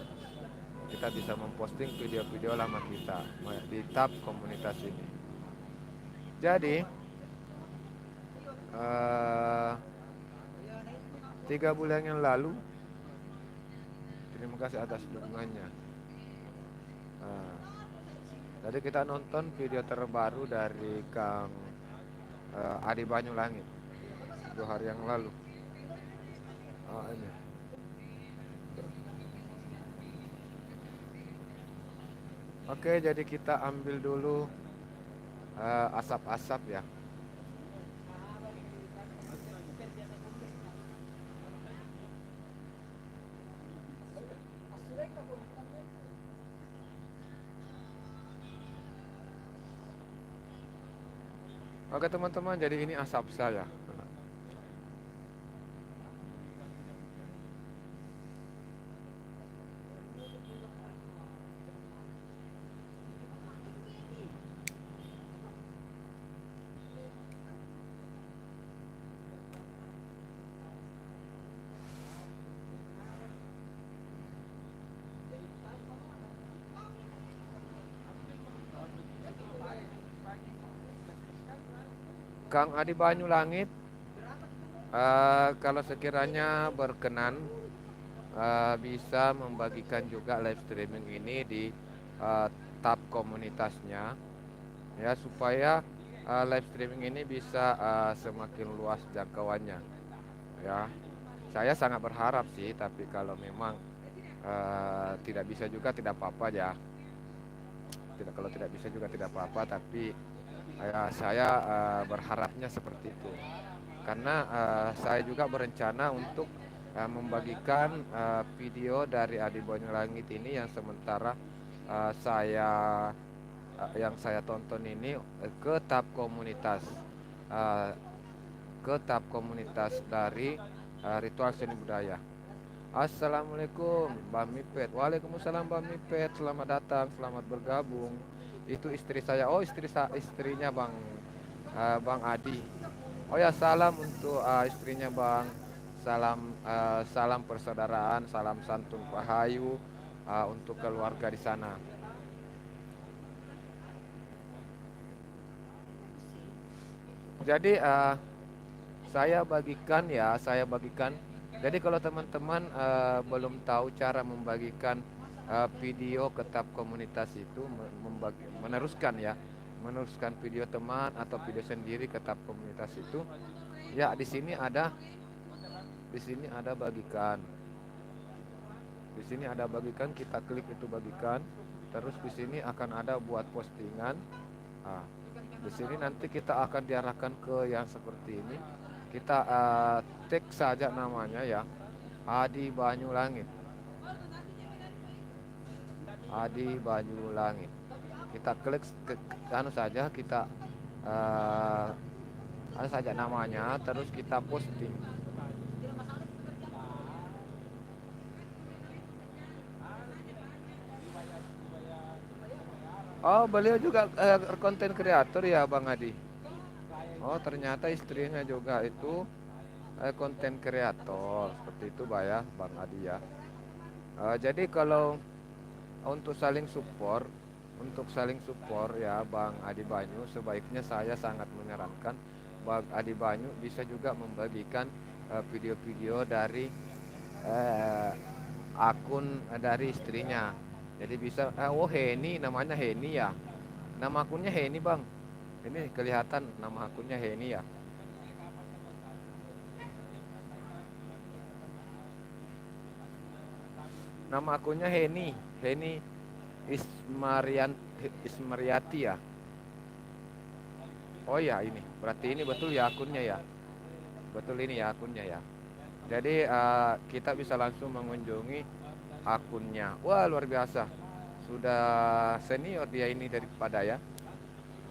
Kita bisa memposting video-video lama kita di tab komunitas ini. Jadi 3 bulan yang lalu, terima kasih atas dukungannya. Jadi kita nonton video terbaru dari Kang Adi Banyulangit 2 hari yang lalu. Ini. Oke, jadi kita ambil dulu asap-asap ya. Oke teman-teman, jadi ini asap saya. Kang Adi Banyulangit, kalau sekiranya berkenan bisa membagikan juga live streaming ini di tab komunitasnya ya, supaya live streaming ini bisa semakin luas jangkauannya ya. Saya sangat berharap sih, tapi kalau memang tidak bisa juga tidak apa-apa ya. Kalau tidak bisa juga tidak apa-apa, tapi saya berharapnya seperti itu. Karena saya juga berencana untuk membagikan video dari Adi Banyulangit ini yang sementara yang saya tonton ini ke tab komunitas dari Ritual Seni Budaya. Assalamualaikum Mbak Mipet. Waalaikumsalam Mbak Mipet. Selamat datang, selamat bergabung. Itu istri saya. Oh, istrinya Bang Adi. Oh ya, salam untuk istrinya Bang. Salam persaudaraan, salam santun pahayu untuk keluarga di sana. Jadi saya bagikan Jadi kalau teman-teman belum tahu cara membagikan video ke tab komunitas itu, meneruskan video teman atau video sendiri ke tab komunitas itu, ya di sini ada bagikan. Di sini ada bagikan, kita klik itu bagikan. Terus di sini akan ada buat postingan. Nah, di sini nanti kita akan diarahkan ke yang seperti ini. Kita tag saja namanya ya, Adi Banyulangit. Adi Banyulangit. Kita klik saja, kita ada saja namanya, terus kita posting. Oh, beliau juga konten kreator ya, Bang Adi. Oh, ternyata istrinya juga itu konten kreator. Seperti itu, Bang Adi ya. Jadi kalau untuk saling support ya, Bang Adi Banyu, sebaiknya saya sangat menyarankan Bang Adi Banyu bisa juga membagikan video-video dari akun dari istrinya. Jadi bisa, oh Heni, namanya Heni ya. Nama akunnya Heni, Bang. Ini kelihatan nama akunnya Heni ya. Nama akunnya Heni Ismariati ya. Oh ya, ini berarti ini betul ya akunnya ya. Betul ini ya akunnya ya. Jadi kita bisa langsung mengunjungi akunnya. Wah, luar biasa. Sudah senior dia ini daripada ya.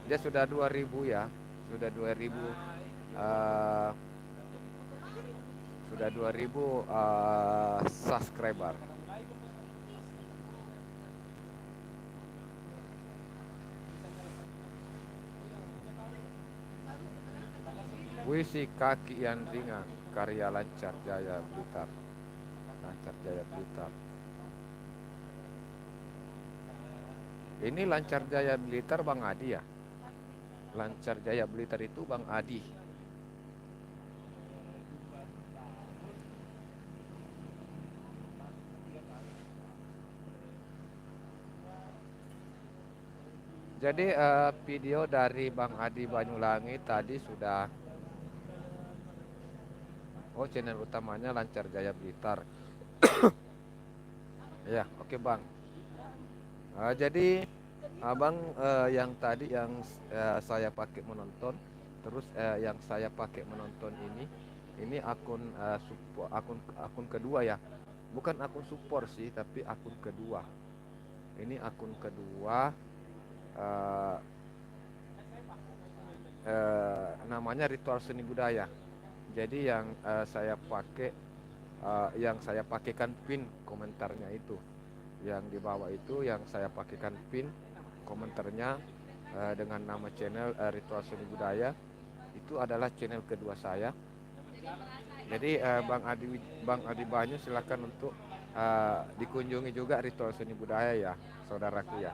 Dia sudah 2000 ya. Sudah 2000 subscriber. Wisi kaki yang ringan, karya Lancar Jaya Blitar. Lancar Jaya Blitar. Ini Lancar Jaya Blitar Bang Adi ya. Lancar Jaya Blitar itu Bang Adi. Jadi video dari Bang Adi Banyulangi tadi sudah. Oh, channel utamanya Lancar Jaya Blitar. Ya, oke Bang. Jadi Abang yang tadi yang saya pakai menonton, terus yang saya pakai menonton ini akun support, akun kedua ya. Bukan akun support sih, tapi akun kedua. Ini akun kedua. Namanya Ritual Seni Budaya. Jadi yang saya pakaikan pin komentarnya itu, yang di bawah itu yang saya pakaikan pin komentarnya dengan nama channel Ritual Seni Budaya. Itu adalah channel kedua saya. Jadi Bang Adi Banyu silakan untuk dikunjungi juga Ritual Seni Budaya ya, saudaraku ya.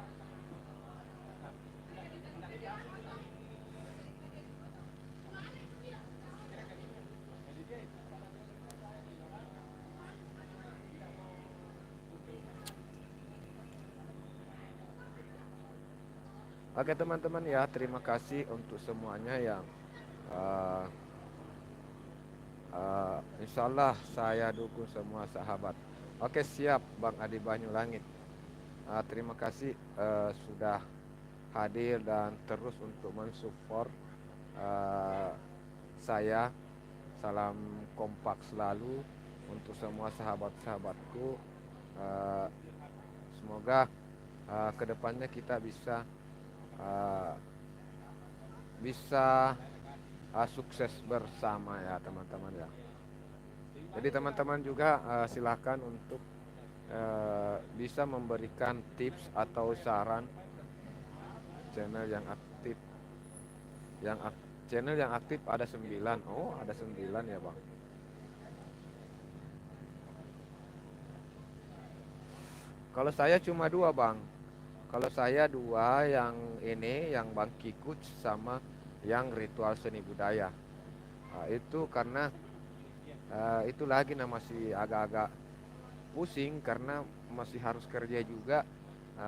Oke teman-teman ya, terima kasih untuk semuanya yang insya Allah saya dukung semua sahabat. Oke siap Bang Adi Banyulangit. Terima kasih sudah hadir dan terus untuk mensupport saya. Salam kompak selalu untuk semua sahabat-sahabatku. Semoga kedepannya kita bisa sukses bersama ya teman-teman ya. Jadi teman-teman juga silahkan untuk bisa memberikan tips atau saran channel yang aktif. Channel yang aktif ada 9. Oh, ada 9 ya Bang. Kalau saya cuma 2 Bang. Kalau saya 2, yang ini yang Bang Kikut sama yang Ritual Seni Budaya. Itu karena Itu lagi nah masih agak-agak pusing karena masih harus kerja juga,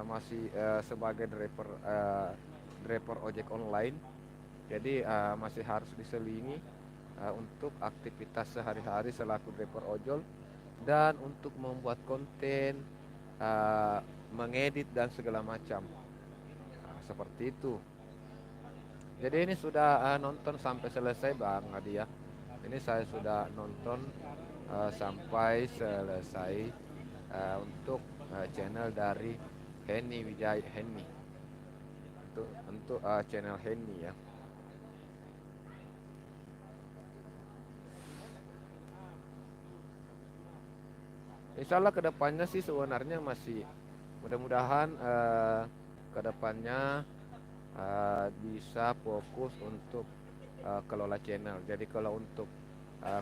masih sebagai driver ojek online. Jadi masih harus diselingi untuk aktivitas sehari-hari selaku driver ojol dan untuk membuat konten, eh, mengedit dan segala macam. Seperti itu. Jadi ini sudah nonton sampai selesai Bang Adi ya. Ini saya sudah nonton sampai selesai untuk channel dari Henny Wijaya Henny. Untuk channel Henny ya. Insya Allah kedepannya sih sebenarnya masih mudah-mudahan kedepannya bisa fokus untuk kelola channel. Jadi kalau untuk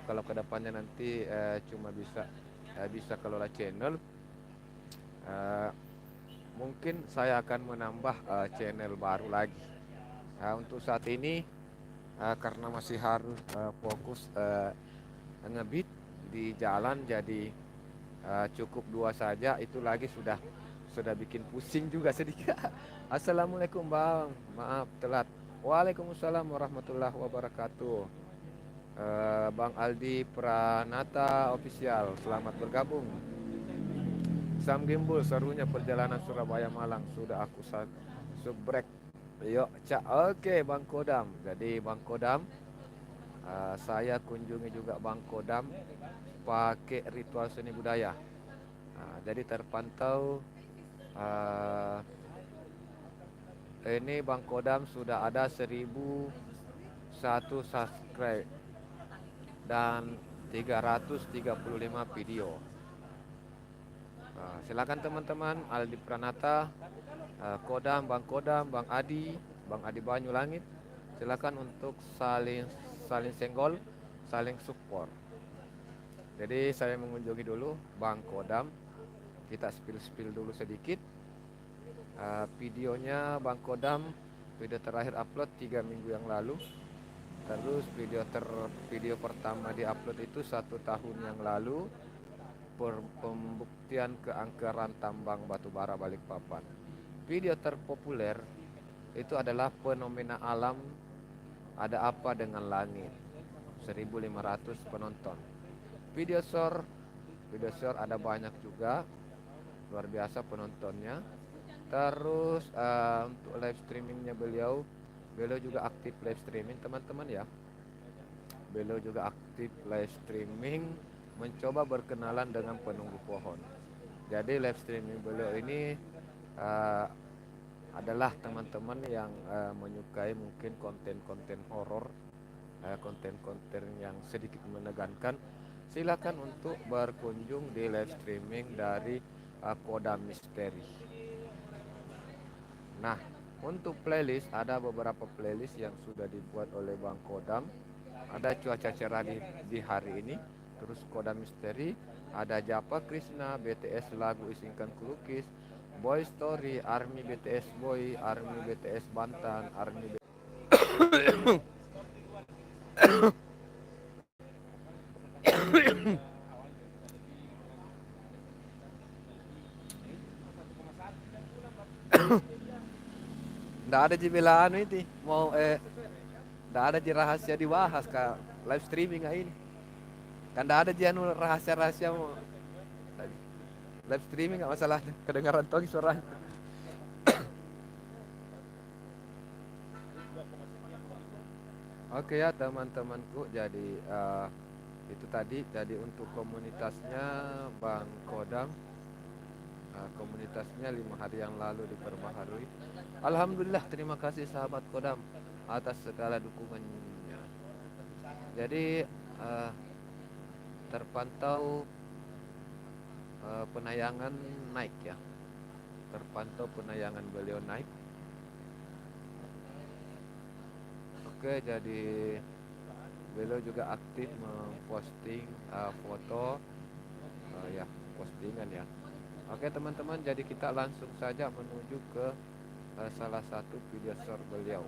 kalau kedepannya nanti cuma bisa kelola channel, eh, mungkin saya akan menambah channel baru lagi. Untuk saat ini karena masih harus fokus ngebit di jalan, jadi cukup dua saja. Itu lagi sudah bikin pusing juga sedikit. Assalamualaikum Bang, maaf telat. Waalaikumsalam warahmatullahi wabarakatuh. Bang Aldi Pranata Official, selamat bergabung. Sam Gimbul, serunya perjalanan Surabaya Malang sudah aku subrek. Yuk, cak. Oke, Bang Kodam. Jadi Bang Kodam, saya kunjungi juga Bang Kodam pakai ritual seni budaya. Jadi terpantau ini Bang Kodam sudah ada 1001 subscribe dan 335 video. Silakan teman-teman Aldi Pranata, Bang Kodam, Bang Adi Banyulangit, silakan untuk saling senggol, saling support. Jadi saya mengunjungi dulu Bang Kodam, kita spill dulu sedikit. Videonya Bang Kodam, video terakhir upload 3 minggu yang lalu. Terus video pertama diupload itu 1 tahun yang lalu, pembuktian keangkeran tambang batubara Balikpapan. Video terpopuler itu adalah fenomena alam ada apa dengan langit, 1500 penonton. Video short ada banyak juga, luar biasa penontonnya. Terus untuk live streamingnya beliau juga aktif live streaming teman-teman ya. Beliau juga aktif live streaming, mencoba berkenalan dengan penunggu pohon. Jadi live streaming beliau ini adalah teman-teman yang menyukai mungkin konten-konten horor, konten-konten yang sedikit menegangkan, silakan untuk berkunjung di live streaming dari Kodam Misteri. Nah, untuk playlist ada beberapa playlist yang sudah dibuat oleh Bang Kodam. Ada cuaca cerah di hari ini, terus Kodam Misteri, ada Japa Krishna, BTS lagu Isingkan Kulukis, Boy Story, Army BTS Boy, Army BTS Bantan, Army Nggak ada jibelaan itu mau nggak ada ji rahasia dibahas ke live streaming ini. Kan nggak ada ji anu rahasia mau live streaming, nggak masalah kedengaran togi suaranya. Oke ya teman-temanku, jadi itu tadi. Jadi untuk komunitasnya Bang Kodam, komunitasnya 5 hari yang lalu diperbaharui. Alhamdulillah, terima kasih sahabat Kodam atas segala dukungannya. Jadi terpantau penayangan naik ya, terpantau penayangan beliau naik. Oke, jadi beliau juga aktif memposting foto ya, postingan ya. Oke teman-teman, jadi kita langsung saja menuju ke salah satu video short beliau.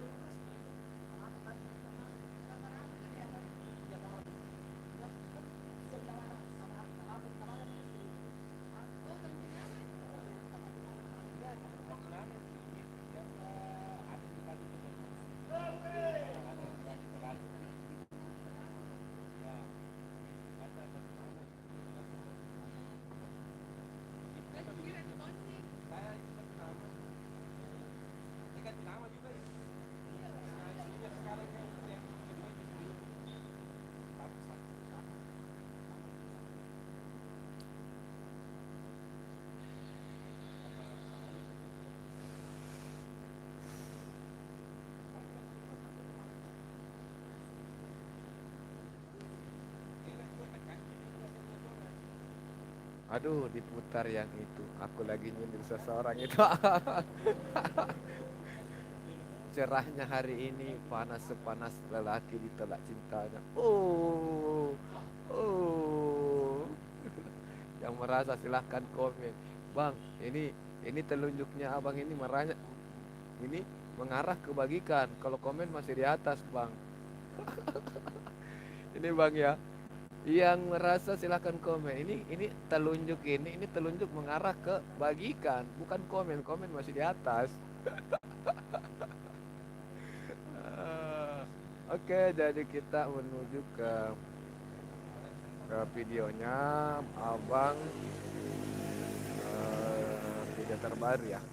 Aduh, diputar yang itu. Aku lagi nyindir seseorang itu. Cerahnya hari ini, panas sepanas lelaki ditolak cintanya. Oh, oh. Yang merasa silahkan komen. Bang, ini telunjuknya abang ini marahnya. Ini mengarah ke bagikan. Kalau komen masih di atas, bang. Ini bang ya. Yang merasa silahkan komen. Ini telunjuk ini telunjuk mengarah ke bagikan, bukan komen. Komen masih di atas. Ah, Oke, jadi kita menuju ke videonya abang, video terbaru ya.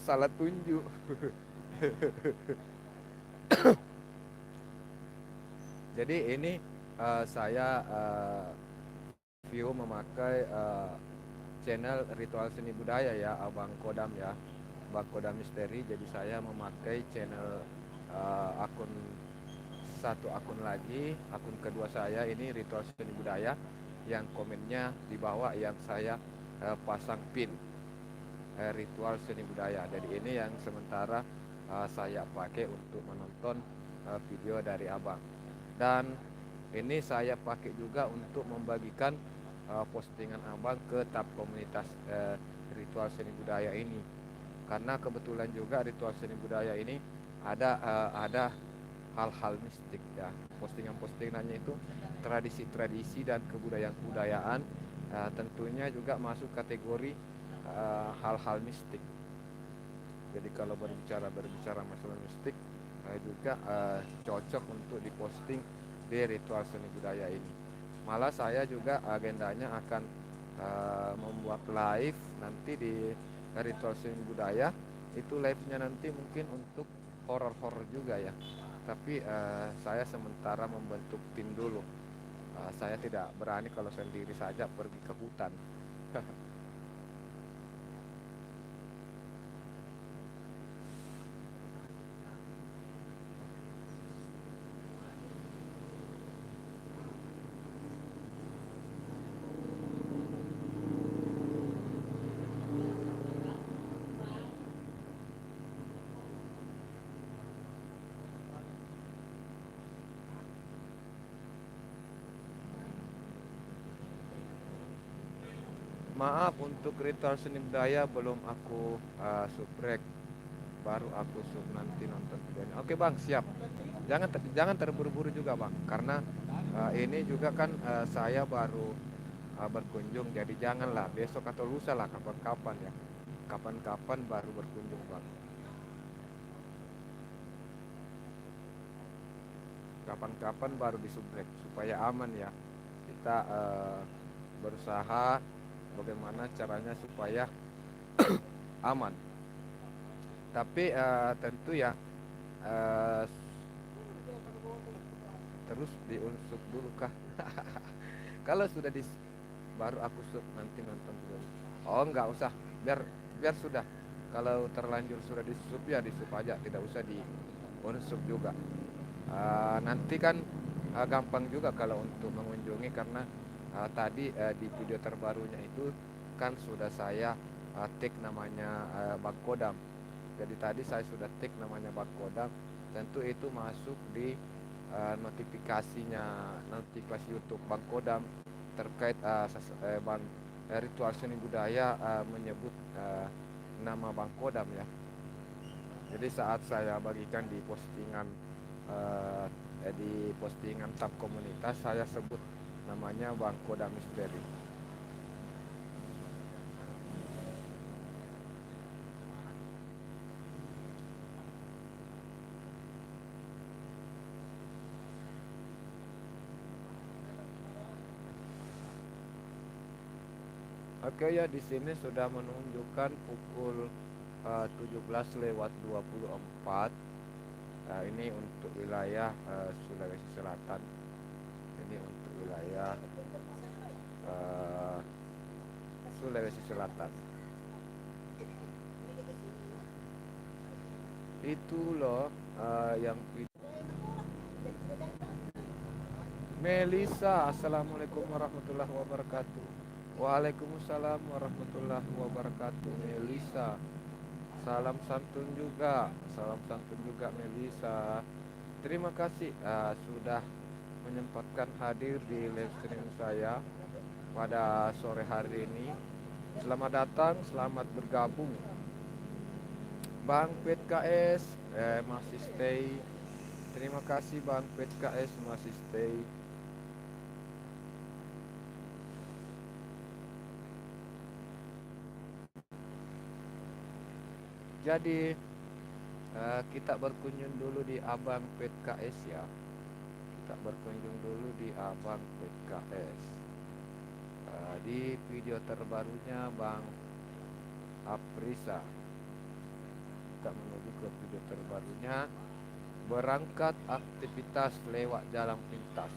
Salah tunjuk. Jadi ini saya view memakai channel Ritual Seni Budaya ya, Abang Kodam ya, Abang Kodam Misteri. Jadi saya memakai channel akun satu akun lagi, akun kedua saya ini Ritual Seni Budaya, yang komennya di bawah yang saya pasang pin Ritual Seni Budaya. Jadi ini yang sementara saya pakai untuk menonton video dari abang. Dan ini saya pakai juga untuk membagikan postingan abang ke tab komunitas Ritual Seni Budaya ini. Karena kebetulan juga Ritual Seni Budaya ini ada hal-hal mistik ya. Postingan-postingannya itu tradisi-tradisi dan kebudayaan-kebudayaan, tentunya juga masuk kategori hal-hal mistik. Jadi kalau berbicara masalah mistik juga cocok untuk diposting di Ritual Seni Budaya ini. Malah saya juga agendanya akan membuat live nanti di Ritual Seni Budaya. Itu live-nya nanti mungkin untuk horor-horor juga ya. Tapi saya sementara membentuk tim dulu. Saya tidak berani kalau sendiri saja pergi ke hutan. Maaf, untuk Ritual Seni Budaya belum aku subrek, baru aku sub nanti nonton videonya. Oke bang, siap. Jangan terburu-buru juga bang, karena ini juga kan saya baru berkunjung, jadi janganlah besok atau lusa lah, kapan-kapan ya, kapan-kapan baru berkunjung bang, kapan-kapan baru disubrek supaya aman ya. Kita berusaha bagaimana caranya supaya aman. Tapi tentu ya eh, terus diunsuk dulu kah? Kalau sudah baru aku sub nanti nonton video. Oh nggak usah, biar biar sudah. Kalau terlanjur sudah di sub ya di sub aja, tidak usah di unsub juga. Nanti kan gampang juga kalau untuk mengunjungi, karena tadi di video terbarunya itu kan sudah saya tag namanya Bang Kodam. Jadi tadi saya sudah tag namanya Bang Kodam, tentu itu masuk di notifikasi YouTube Bang Kodam terkait Bang Ritual Seni Budaya menyebut nama Bang Kodam ya. Jadi saat saya bagikan di postingan tab komunitas, saya sebut namanya Bang Kodam Misteri. Oke ya, di sini sudah menunjukkan pukul 17:24. Ini untuk wilayah Sulawesi Selatan. Ini untuk wilayah uh, Sulawesi Selatan. Itu loh yang Melisa, assalamualaikum warahmatullahi wabarakatuh. Waalaikumsalam warahmatullahi wabarakatuh. Melisa, salam santun juga, Melisa. Terima kasih sudah menyempatkan hadir di live stream saya pada sore hari ini. Selamat datang, selamat bergabung. Bang PKS masih stay. Terima kasih Bang PKS masih stay. Jadi kita berkunjung dulu di Abang PKS ya. Kita berkunjung dulu di Abang PKS. Di video terbarunya Bang Aprisa. Kita menuju ke video terbarunya. Berangkat aktivitas lewat jalan pintas.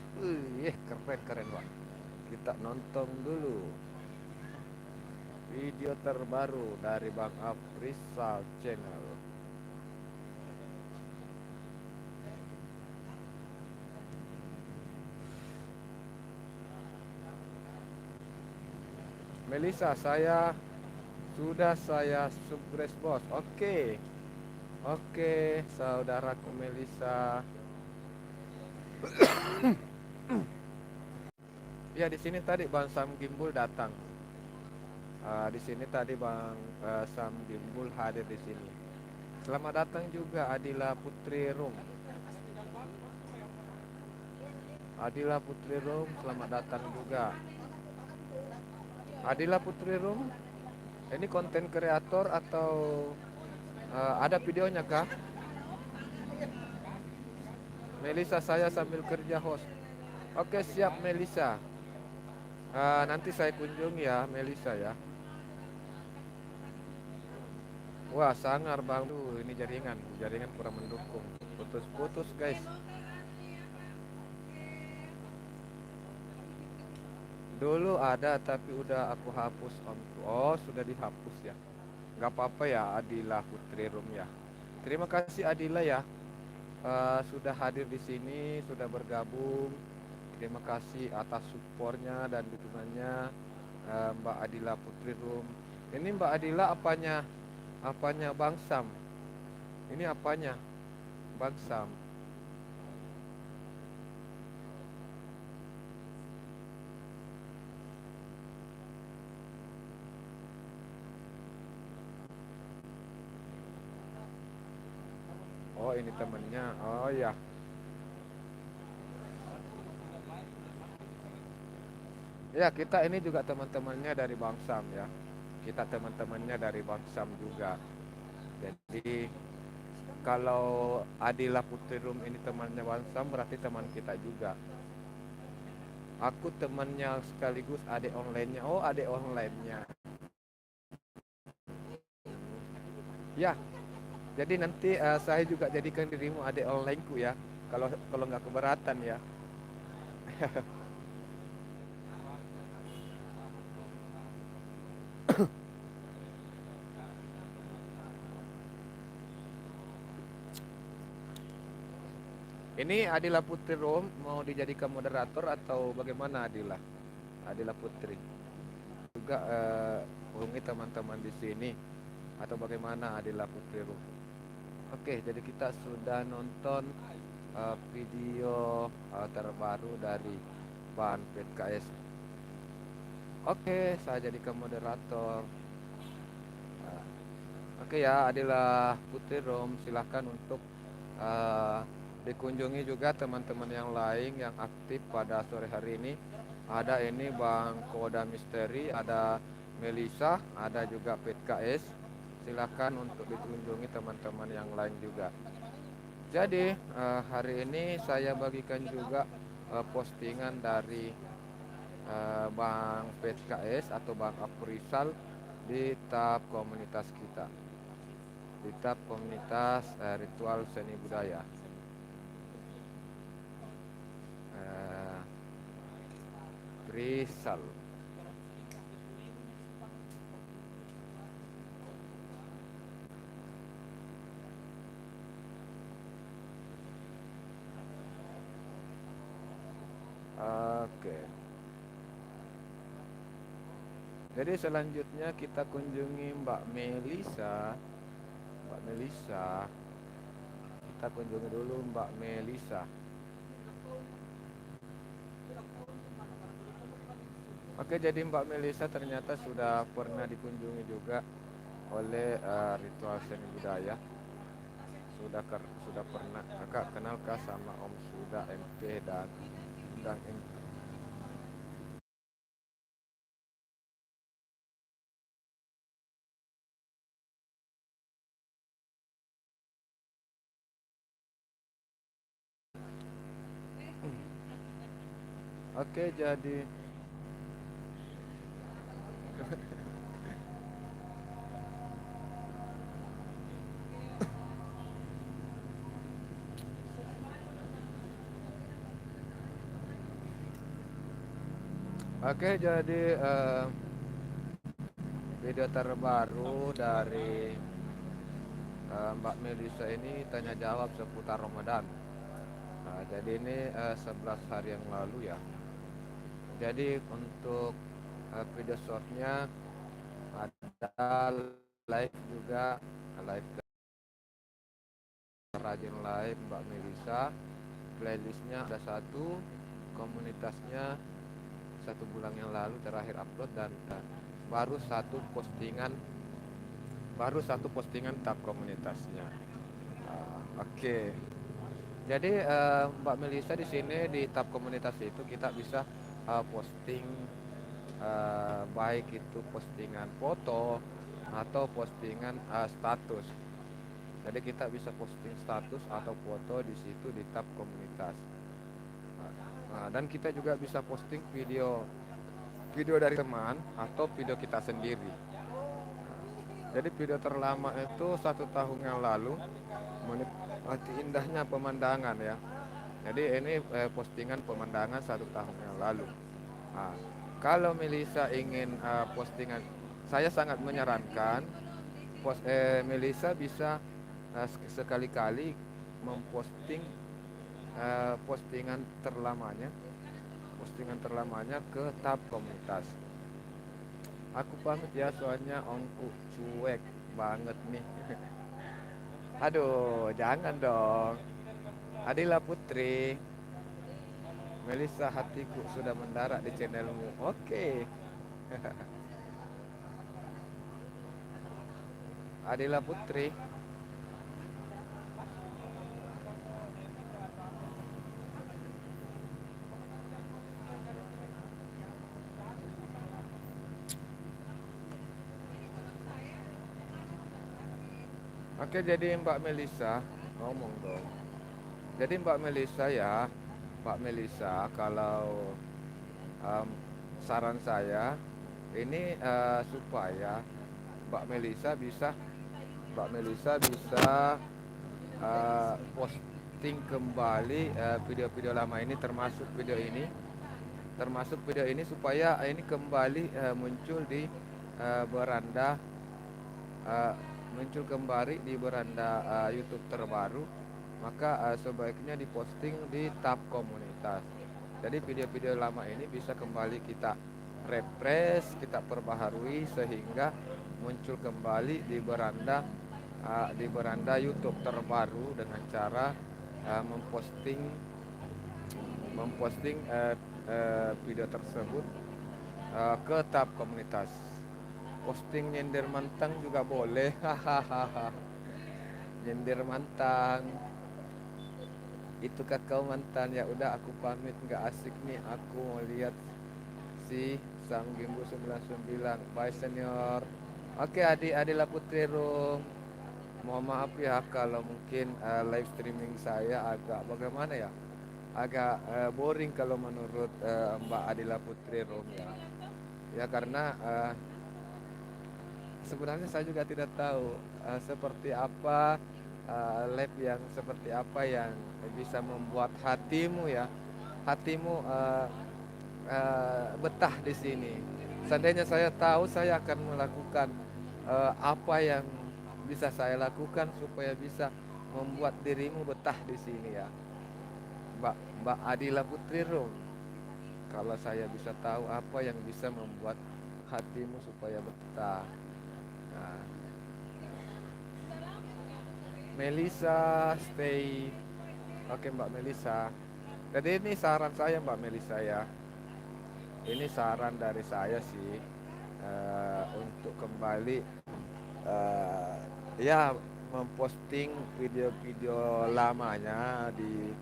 Keren Bang. Kita nonton dulu video terbaru dari Bang Aprisa Channel. Melisa, saya sugres bos. Oke, saudaraku Melisa. Ya, di sini tadi Bang Sam Gimbul datang. Di sini tadi Bang Sam Gimbul hadir di sini. Selamat datang juga Adila Putri Rum. Selamat datang juga. Adila Putri Rum, ini konten kreator atau ada videonya kah? Melisa, saya sambil kerja host. Oke, siap Melisa. Nanti saya kunjungi ya Melisa ya. Wah, sangar Bang. Ini jaringan kurang mendukung. Putus-putus guys. Dulu ada tapi udah aku hapus Om. Oh, sudah dihapus ya. Gak apa-apa ya Adila Putri Rum ya. Terima kasih Adila ya. Sudah hadir di sini, sudah bergabung. Terima kasih atas supportnya dan dukungannya Mbak Adila Putri Rum. Ini Mbak Adila apanya Bang Sam? Ini apanya Bang Sam? Oh, ini temennya. Oh ya. Ya, kita ini juga teman-temannya dari Bang Sam ya. Kita teman-temannya dari Bang Sam juga. Jadi kalau Adila Putri Rum ini temannya Bang Sam, berarti teman kita juga. Aku temannya sekaligus adik online-nya. Oh, adik online-nya. Ya, jadi nanti saya juga jadikan dirimu adik online-ku ya. Kalau nggak keberatan ya. Ini Adila Putri Rum mau dijadikan moderator atau bagaimana Adila? Adila Putri. Juga hubungi teman-teman di sini atau bagaimana Adila Putri Rum? Oke, jadi kita sudah nonton video terbaru dari Bang PKS. Oke, saya jadikan moderator. Oke ya, Adila Putri Rum, silahkan untuk dikunjungi juga teman-teman yang lain yang aktif pada sore hari ini. Ada ini Bang Koda Misteri, ada Melisa, ada juga PKS. Silakan untuk dikunjungi teman-teman yang lain juga. Jadi hari ini saya bagikan juga postingan dari Bang PKS atau Bang Aprisal di tab komunitas kita, di tab komunitas ritual seni budaya. Rizal. Oke. Jadi selanjutnya kita kunjungi Mbak Melisa. Mbak Melisa. Kita kunjungi dulu Mbak Melisa. Oke, jadi Mbak Melisa ternyata sudah pernah dikunjungi juga oleh Ritual Seni Budaya. Sudah pernah Kakak kenalkah sama Om Suda MP dan Undang MP? Oke, jadi video terbaru dari Mbak Melisa ini tanya jawab seputar Ramadan. Nah, jadi ini 11 hari yang lalu ya. Jadi untuk video shortnya ada live juga, live rajin live Mbak Melisa. Playlistnya ada satu, komunitasnya 1 bulan yang lalu terakhir upload, dan baru satu postingan tab komunitasnya. Oke. Jadi Mbak Melisa di sini di tab komunitas itu kita bisa posting baik itu postingan foto atau postingan status. Jadi kita bisa posting status atau foto di situ di tab komunitas. Dan kita juga bisa posting video dari teman atau video kita sendiri. Jadi video terlama itu 1 tahun yang lalu, menikmati indahnya pemandangan ya. Jadi ini postingan pemandangan 1 tahun yang lalu. Nah, kalau Melisa ingin postingan, saya sangat menyarankan Melisa bisa sekali-kali memposting postingan terlamanya ke tab komunitas. Aku pamit ya, soalnya ongku cuek banget nih. Aduh, jangan dong. Adila Putri, Melisa, hatiku sudah mendarat di channelmu. Oke. Adila Putri. Oke, jadi Mbak Melisa ngomong dong. Jadi Mbak Melisa ya, Mbak Melisa, kalau saran saya ini supaya Mbak Melisa bisa posting kembali video-video lama ini, termasuk video ini supaya ini kembali muncul di beranda YouTube terbaru. Maka sebaiknya diposting di tab komunitas. Jadi video-video lama ini bisa kembali kita refresh, kita perbaharui sehingga muncul kembali di beranda YouTube terbaru dengan cara memposting video tersebut ke tab komunitas. Posting nyender mantang juga boleh. Hahaha. Nyender mantang. Itu kau mantan. Ya udah, aku pamit, nggak asik nih aku mau lihat si Sang Gimbu 99. Bye senior. Oke, Adila Putri Room. Mohon maaf ya kalau mungkin live streaming saya agak bagaimana ya, agak boring kalau menurut Mbak Adila Putri Room ya. Ya karena sebenarnya saya juga tidak tahu seperti apa live yang seperti apa yang bisa membuat hatimu betah di sini. Seandainya saya tahu, saya akan melakukan apa yang bisa saya lakukan supaya bisa membuat dirimu betah di sini ya, Mbak Adila Putri Rum. kalau saya bisa tahu apa yang bisa membuat hatimu supaya betah. Nah, Melisa stay. Oke Mbak Melisa. Jadi ini saran saya Mbak Melisa ya. Ini saran dari saya sih, untuk kembali, eh, ya memposting video-video lamanya di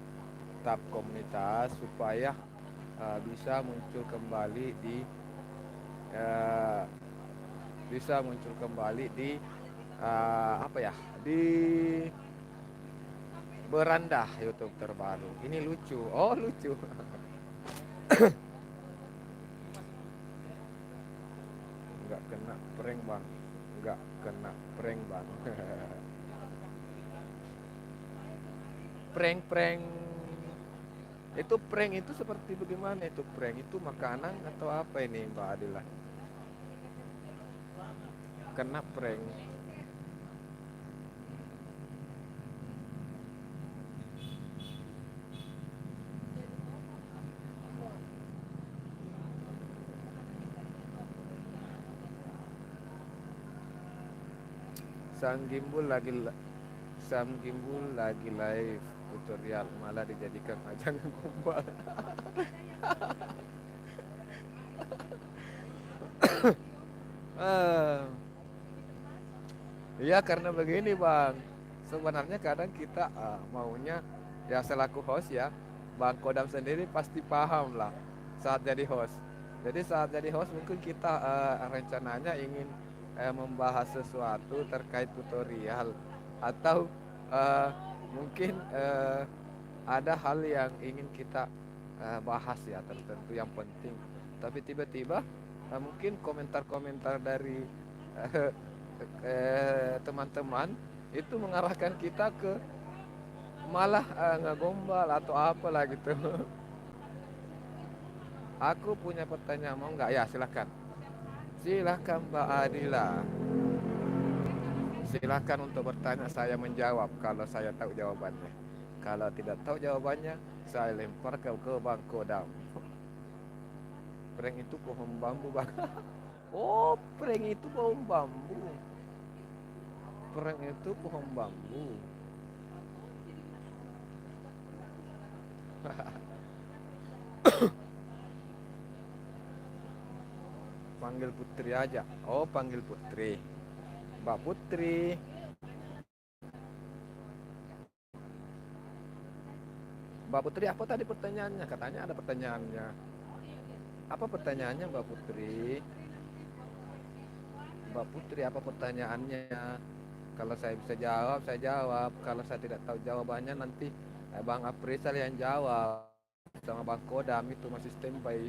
tab komunitas supaya bisa muncul kembali di, eh, apa ya, di beranda YouTube terbaru. Ini lucu. Oh, lucu. Nggak kena prank bang. Nggak kena prank bang. Prank-prank itu, prank itu seperti bagaimana itu prank? Itu makanan atau apa ini Mbak Adila? Kena prank. Sang gimbal lagi Sam Gimbul lagi live tutorial malah dijadikan ajang gombal. Ah, iya karena begini bang, sebenarnya kadang kita maunya ya selaku host ya, Bang Kodam sendiri pasti paham lah saat jadi host. Jadi saat jadi host mungkin kita rencananya ingin membahas sesuatu terkait tutorial atau eh, mungkin ada hal yang ingin kita bahas ya tertentu yang penting. Tapi tiba-tiba mungkin komentar-komentar dari eh, teman-teman itu mengarahkan kita ke malah ngegombal atau apalah gitu. Aku punya pertanyaan, mau nggak? Ya silakan. Silakan Mbak Adila. Silakan untuk bertanya, saya menjawab kalau saya tahu jawabannya. Kalau tidak tahu jawabannya, saya lempar ke Bang Kodam. Prank itu pohon bambu bang. Oh, prank itu pohon bambu. Prank itu pohon bambu. Panggil Putri aja. Oh, panggil Putri. Mbak Putri. Mbak Putri, apa tadi pertanyaannya? Katanya ada pertanyaannya. Apa pertanyaannya Mbak Putri? Mbak Putri, apa pertanyaannya? Kalau saya bisa jawab, saya jawab. Kalau saya tidak tahu jawabannya, nanti Bang Aprisal yang jawab. Sama Bang Kodam itu masih standby.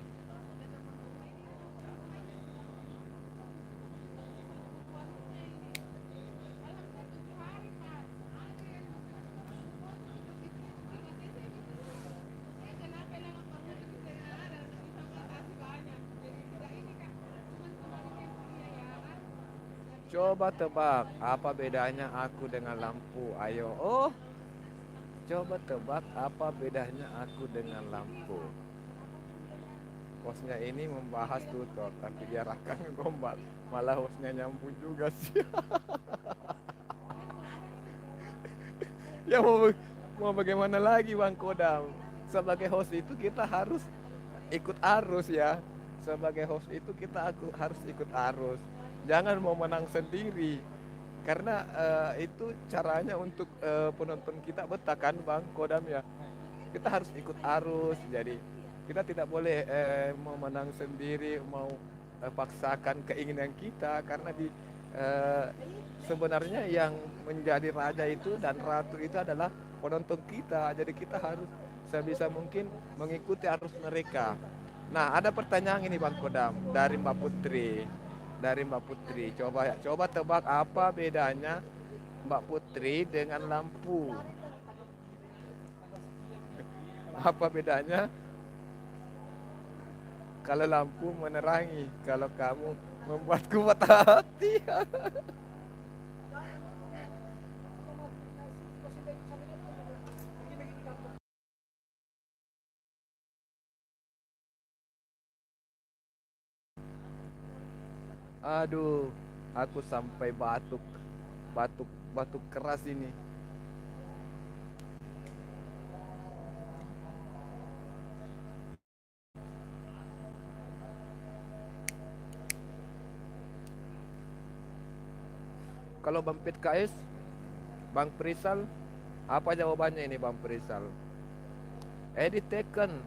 Coba tebak, apa bedanya aku dengan lampu? Ayo, oh, coba tebak apa bedanya aku dengan lampu. Hostnya ini membahas tutor, tapi dia akan gombal. Malah hostnya nyambung juga sih. Ya mau bagaimana lagi Bang Kodam? Sebagai host itu kita harus ikut arus ya. Sebagai host itu aku harus ikut arus. Jangan mau menang sendiri. Karena itu caranya untuk penonton kita betah kan Bang Kodam ya. Kita harus ikut arus. Jadi kita tidak boleh mau menang sendiri, mau paksakan keinginan kita karena eh, sebenarnya yang menjadi raja itu dan ratu itu adalah penonton kita. Jadi kita harus sebisa mungkin mengikuti arus mereka. Nah, ada pertanyaan ini Bang Kodam dari Mbak Putri. Dari Mbak Putri, coba tebak apa bedanya Mbak Putri dengan lampu? Apa bedanya kalau lampu menerangi, kalau kamu membuatku patah hati? Aduh, aku sampai batuk, batuk, batuk keras ini. Kalau Bang PKS, Bang Prisal, apa jawabannya ini Bang Prisal? Edi Taken,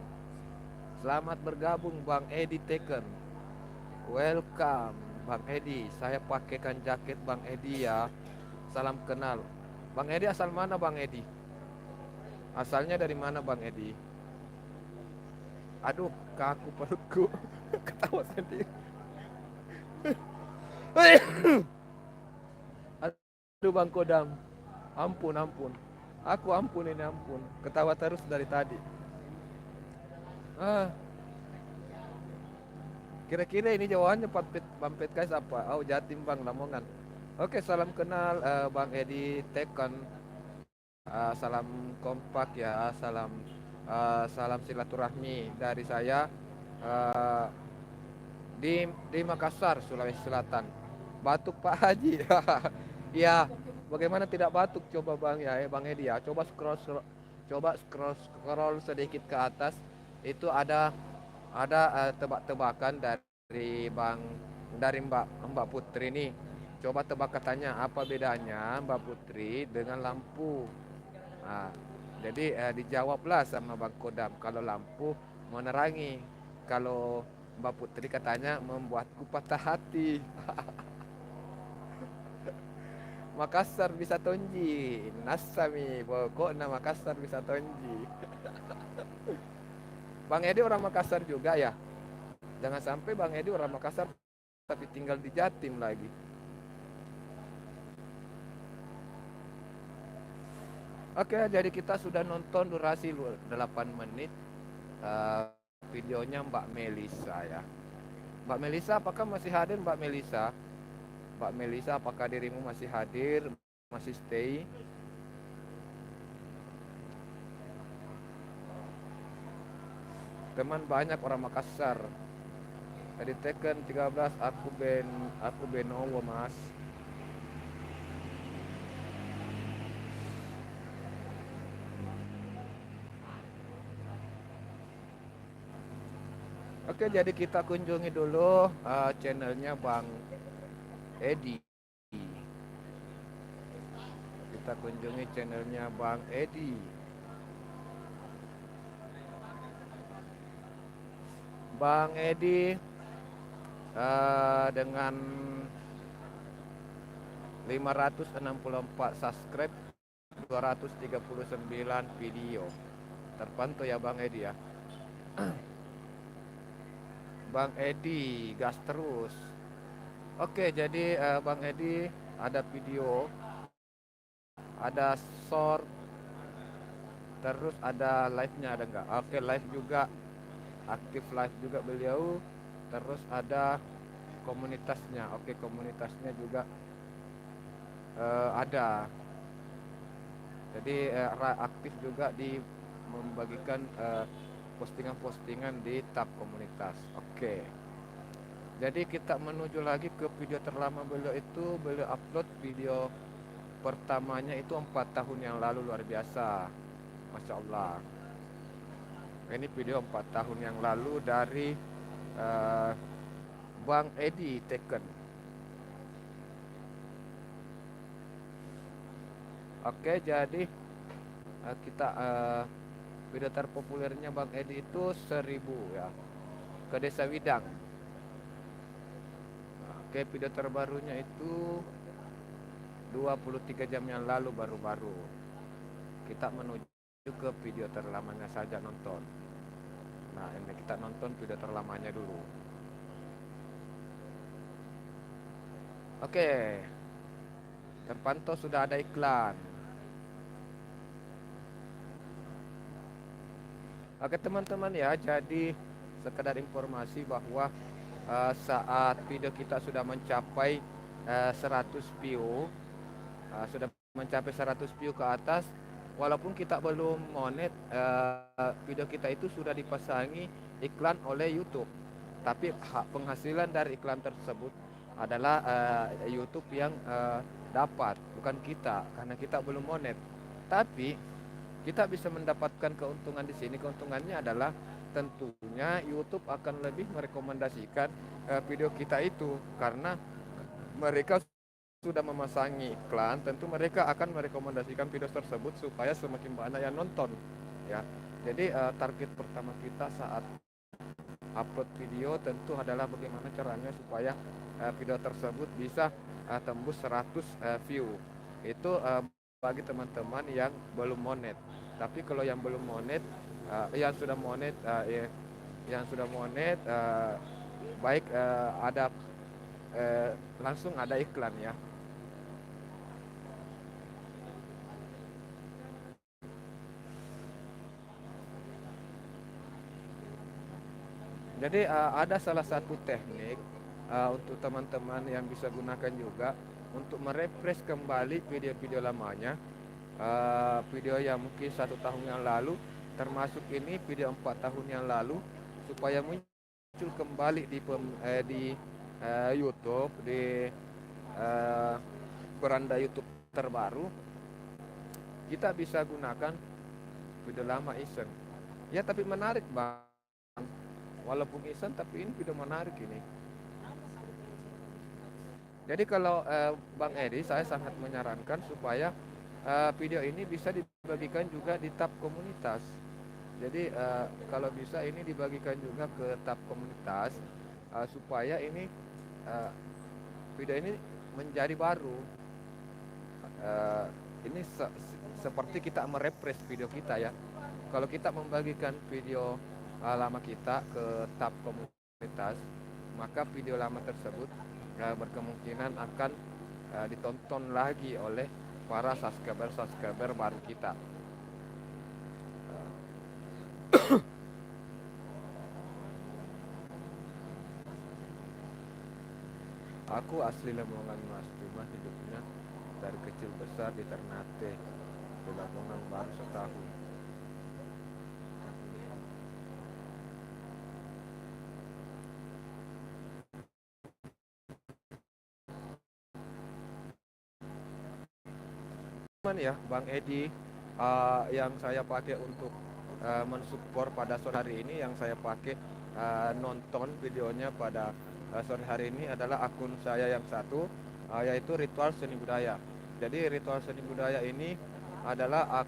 selamat bergabung Bang Edi Taken. Welcome Bang Edi, saya pakaikan jaket Bang Edi ya. Salam kenal. Bang Edi asal mana Bang Edi? Asalnya dari mana Bang Edi? Aduh, kaku perutku. Ketawa sendiri. Aduh Bang Kodam. Ampun, ampun. Aku ampun ini ampun. Ketawa terus dari tadi. Ah, kira-kira ini jawabannya Bang Petkais apa? Oh, Jatim Bang Lamongan. Oke, salam kenal Bang Edi Tekan. Salam kompak ya, salam silaturahmi dari saya eh, di Makassar, Sulawesi Selatan. Batuk Pak Haji. Ya, bagaimana tidak batuk coba Bang ya, Bang Edi ya. Coba scroll sedikit ke atas. Itu ada tebak-tebakan dari Mbak Putri nih. Coba tebak katanya apa bedanya Mbak Putri dengan lampu. Nah, jadi dijawablah sama Bang Kodam. Kalau lampu menerangi, kalau Mbak Putri katanya membuatku patah hati. Makassar bisa tonji, Nasami, pokoknya Makassar bisa tonji. Bang Edi orang Makassar juga ya. Jangan sampai Bang Edi orang Makassar tapi tinggal di Jatim lagi. Oke, jadi kita sudah nonton durasi 8 menit videonya Mbak Melisa ya. Mbak Melisa, apakah masih hadir Mbak Melisa? Mbak Melisa, apakah dirimu masih hadir, masih stay? Teman banyak orang Makassar. Tadi Tekken 13, aku Benowo Mas. Oke, jadi kita kunjungi dulu channelnya Bang Edi. Kita kunjungi channelnya Bang Edi. Bang Edi dengan 564 subscribe, 239 video. Terpantau ya Bang Edi ya. Bang Edi gas terus. Oke, jadi Bang Edi ada video, ada short, terus ada live-nya ada enggak? Oke, live juga, aktif live juga beliau. Terus ada komunitasnya. Oke, komunitasnya juga ada. Jadi aktif juga di membagikan postingan-postingan di tab komunitas. Oke. Jadi kita menuju lagi ke video terlama beliau itu. Beliau upload video pertamanya itu 4 tahun yang lalu, luar biasa. Masya Allah. Ini video 4 tahun yang lalu dari Bang Edi Taken. Oke, jadi kita video terpopulernya Bang Edi itu 1000 ya, ke Desa Widang. Oke, video terbarunya itu 23 jam yang lalu baru-baru. Kita menuju ke video terlamanya saja nonton. Nah, ini kita nonton video terlamanya dulu. Oke. Terpantau sudah ada iklan. Oke teman-teman ya, jadi sekedar informasi bahwa saat video kita sudah mencapai 100 view, sudah mencapai 100 view ke atas, walaupun kita belum monet, video kita itu sudah dipasangi iklan oleh YouTube. Tapi penghasilan dari iklan tersebut adalah YouTube yang dapat, bukan kita, karena kita belum monet. Tapi kita bisa mendapatkan keuntungan di sini. Keuntungannya adalah tentunya YouTube akan lebih merekomendasikan video kita itu, karena mereka sudah memasangi iklan, tentu mereka akan merekomendasikan video tersebut supaya semakin banyak yang nonton, ya. Jadi target pertama kita saat upload video tentu adalah bagaimana caranya supaya video tersebut bisa tembus 100 view. Itu bagi teman-teman yang belum monet. Tapi kalau yang belum monet, yang sudah monet, yang sudah monet, baik ada langsung ada iklan, ya. Jadi ada salah satu teknik untuk teman-teman yang bisa gunakan juga untuk merefresh kembali video-video lamanya, video yang mungkin 1 tahun yang lalu, termasuk ini video 4 tahun yang lalu, supaya muncul kembali di YouTube, di beranda YouTube terbaru. Kita bisa gunakan video lama iseng, ya, tapi menarik bang. Walaupun iseng, tapi ini video menarik ini. Jadi kalau Bang Edi, saya sangat menyarankan supaya video ini bisa dibagikan juga di tab komunitas. Jadi kalau bisa ini dibagikan juga ke tab komunitas, supaya ini video ini menjadi baru. Ini seperti kita merefresh video kita, ya. Kalau kita membagikan video lama kita ke tab komunitas, maka video lama tersebut berkemungkinan akan ditonton lagi oleh para subscriber baru kita. Aku asli Lamongan Mas, cuma hidupnya dari kecil besar di Ternate, di Lamongan baru setahun. Ya Bang Edi, yang saya pakai untuk mensupport pada sore hari ini, yang saya pakai nonton videonya pada sore hari ini adalah akun saya yang satu, yaitu Ritual Seni Budaya. Jadi Ritual Seni Budaya ini adalah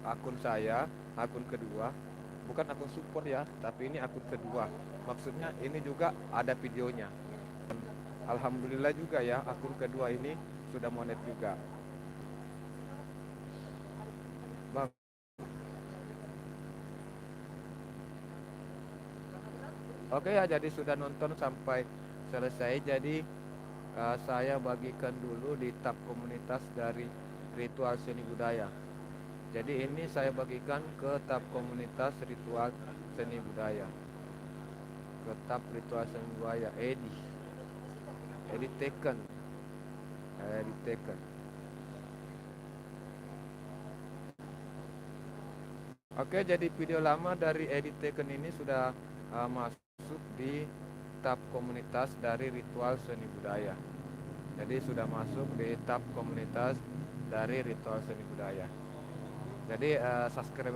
akun saya, akun kedua, bukan akun support, ya, tapi ini akun kedua. Maksudnya ini juga ada videonya. Alhamdulillah juga, ya, akun kedua ini sudah monet juga. Bang, oke, ya, jadi sudah nonton sampai selesai. Jadi saya bagikan dulu di tab komunitas dari Ritual Seni Budaya. Jadi ini saya bagikan ke tab komunitas Ritual Seni Budaya, ke tab Ritual Seni Budaya. Edi Teken. Oke, jadi video lama dari Edi Teken ini sudah masuk di tab komunitas dari Ritual Seni Budaya. Jadi sudah masuk di tab komunitas dari Ritual Seni Budaya. Jadi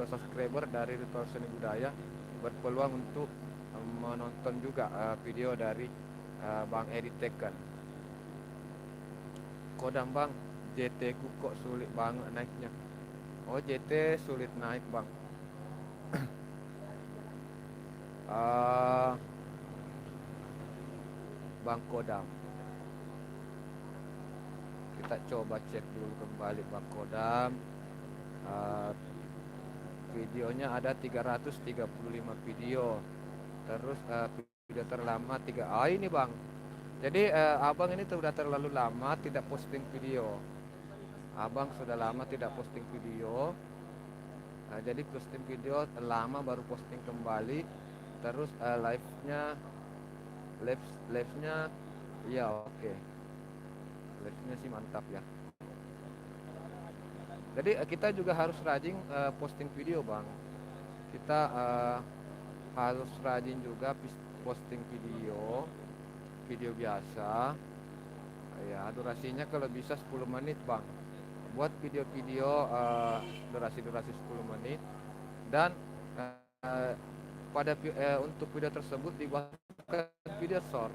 subscriber dari Ritual Seni Budaya berpeluang untuk menonton juga video dari Bang Edi Teken. Kodam Bang, JT ku kok sulit banget naiknya. Oh, JT sulit naik Bang. Bang Kodam, kita coba cek dulu kembali Bang Kodam. Videonya ada 335 video. Terus video terlama 3. Ini Bang. Jadi abang ini sudah terlalu lama tidak posting video. Abang sudah lama tidak posting video. Jadi posting video lama baru posting kembali. Terus live-nya ya oke. Live-nya sih mantap, ya. Jadi kita juga harus rajin posting video Bang. Kita harus rajin juga posting video video biasa, ya durasinya kalau bisa 10 menit bang. Buat video-video durasi-durasi 10 menit. Dan eh, untuk video tersebut dibuatkan video short.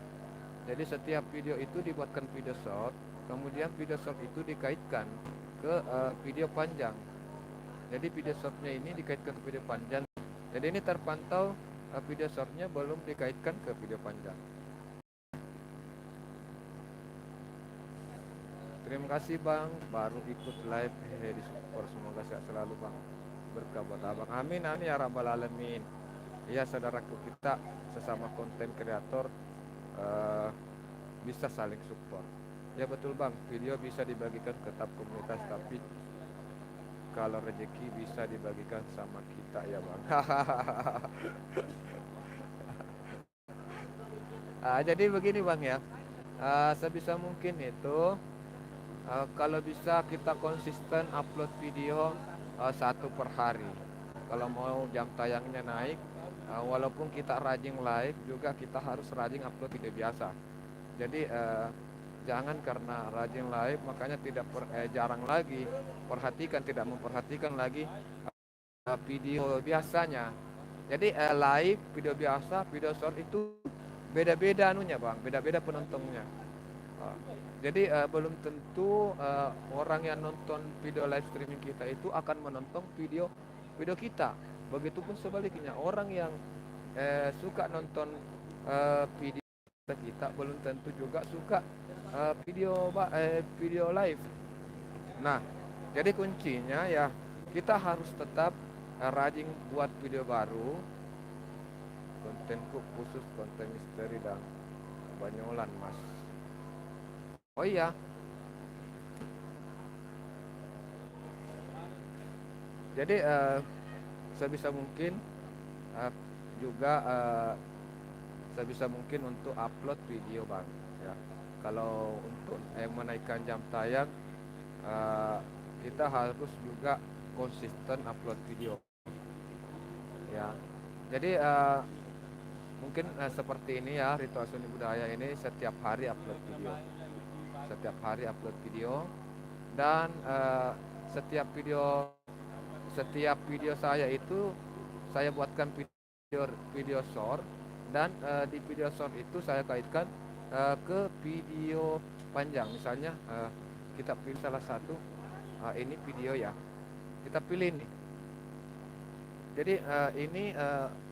Jadi setiap video itu dibuatkan video short, kemudian video short itu dikaitkan ke video panjang. Jadi video shortnya ini dikaitkan ke video panjang. Jadi ini terpantau video shortnya belum dikaitkan ke video panjang. Terima kasih bang, baru ikut live di support, semoga sehat selalu bang, berkah buat abang, amin amin ya rabbal alamin. Ya saudaraku, kita sesama konten kreator bisa saling support. Ya betul bang, video bisa dibagikan ke tab komunitas, tapi kalau rezeki bisa dibagikan sama kita ya bang. Jadi begini bang ya, sebisa mungkin itu kalau bisa kita konsisten upload video satu per hari. Kalau mau jam tayangnya naik, walaupun kita rajin live juga kita harus rajin upload video biasa. Jadi jangan karena rajin live makanya jarang lagi tidak memperhatikan lagi video biasanya. Jadi live, video biasa, video short itu beda-beda anunya bang, beda-beda penontonnya. Jadi belum tentu orang yang nonton video live streaming kita itu akan menonton video kita. Begitupun sebaliknya, orang yang suka nonton video kita belum tentu juga suka video live. Nah, jadi kuncinya ya kita harus tetap rajin buat video baru. Kontenku khusus konten misteri dan banyolan mas. Oh iya, jadi sebisa mungkin juga sebisa mungkin untuk upload video bang. Ya, kalau untuk menaikkan jam tayang, kita harus juga konsisten upload video. Ya, jadi mungkin seperti ini ya, Ritual Seni Budaya ini setiap hari upload video. Setiap hari upload video, dan setiap video saya itu saya buatkan video short, dan di video short itu saya kaitkan ke video panjang. Misalnya kita pilih salah satu, ini video ya, kita pilih nih. Jadi ini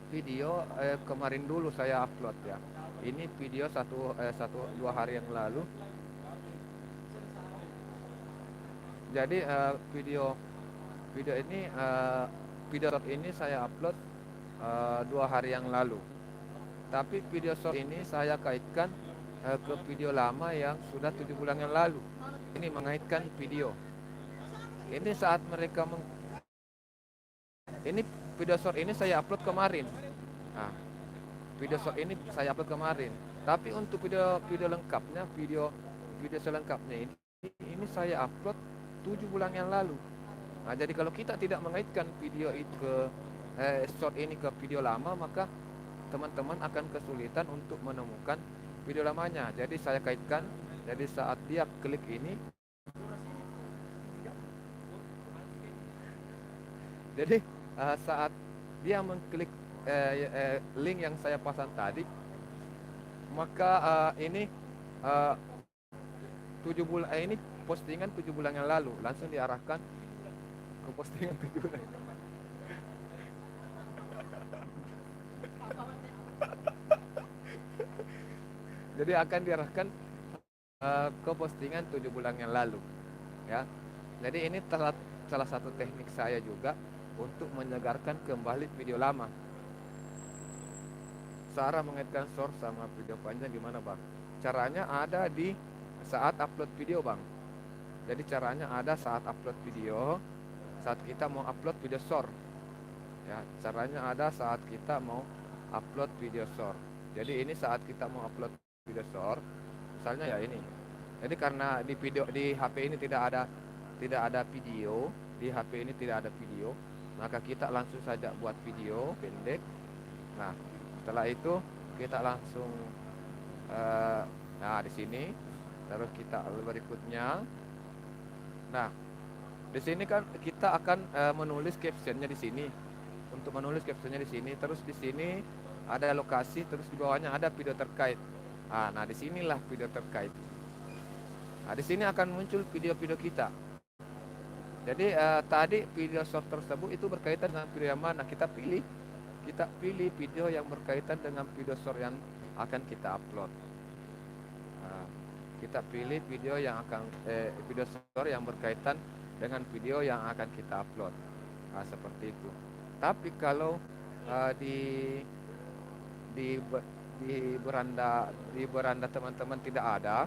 video kemarin dulu saya upload ya. Ini video 1-2 hari yang lalu. Jadi video ini video short ini saya upload 2 hari yang lalu. Tapi video short ini saya kaitkan ke video lama yang sudah 7 bulan yang lalu. Ini mengaitkan video. Ini saat mereka ini video short ini saya upload kemarin. Nah, video short ini saya upload kemarin. Tapi untuk video lengkapnya, video selengkapnya ini saya upload 7 bulan yang lalu. Nah, jadi kalau kita tidak mengaitkan video itu ke short ini ke video lama, maka teman-teman akan kesulitan untuk menemukan video lamanya. Jadi saya kaitkan, jadi saat dia klik ini, jadi saat dia mengklik link yang saya pasang tadi, maka ini 7 bulan ini postingan 7 bulan yang lalu, langsung diarahkan ke postingan 7 bulan. Jadi akan diarahkan ke postingan 7 bulan yang lalu ya. Jadi ini salah satu teknik saya juga untuk menyegarkan kembali video lama. Cara mengaitkan short sama video panjang gimana bang? Caranya ada di saat upload video bang. Jadi caranya ada saat upload video, saat kita mau upload video short. Ya, caranya ada saat kita mau upload video short. Jadi ini saat kita mau upload video short, misalnya ya ini. Jadi karena di HP ini tidak ada video, di HP ini tidak ada video, maka kita langsung saja buat video pendek. Nah, setelah itu kita langsung Eh, nah di sini, terus kita berikutnya. Nah di sini kan kita akan menulis captionnya di sini. Untuk menulis captionnya di sini, terus di sini ada lokasi, terus di bawahnya ada video terkait. Nah disinilah video terkait. Nah di sini akan muncul video-video kita. Jadi tadi video short tersebut itu berkaitan dengan video yang mana kita pilih video yang berkaitan dengan video short yang akan kita upload. Nah, kita pilih video yang akan video short yang berkaitan dengan video yang akan kita upload. Nah, seperti itu. Tapi kalau di di beranda teman-teman tidak ada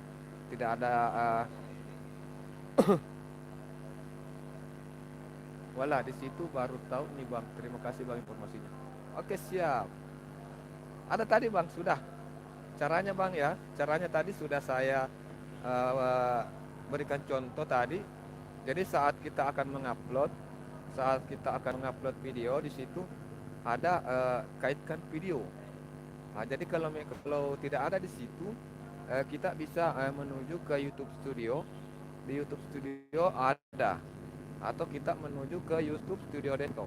wala di situ baru tahu nih Bang. Terima kasih Bang informasinya. Oke, siap. Ada tadi Bang, sudah. Caranya Bang ya. Caranya tadi sudah saya berikan contoh tadi. Jadi saat kita akan mengupload video di situ ada kaitkan video. Nah, jadi kalau tidak ada di situ kita bisa menuju ke YouTube Studio. Di YouTube Studio ada, atau kita menuju ke YouTube Studio Desktop.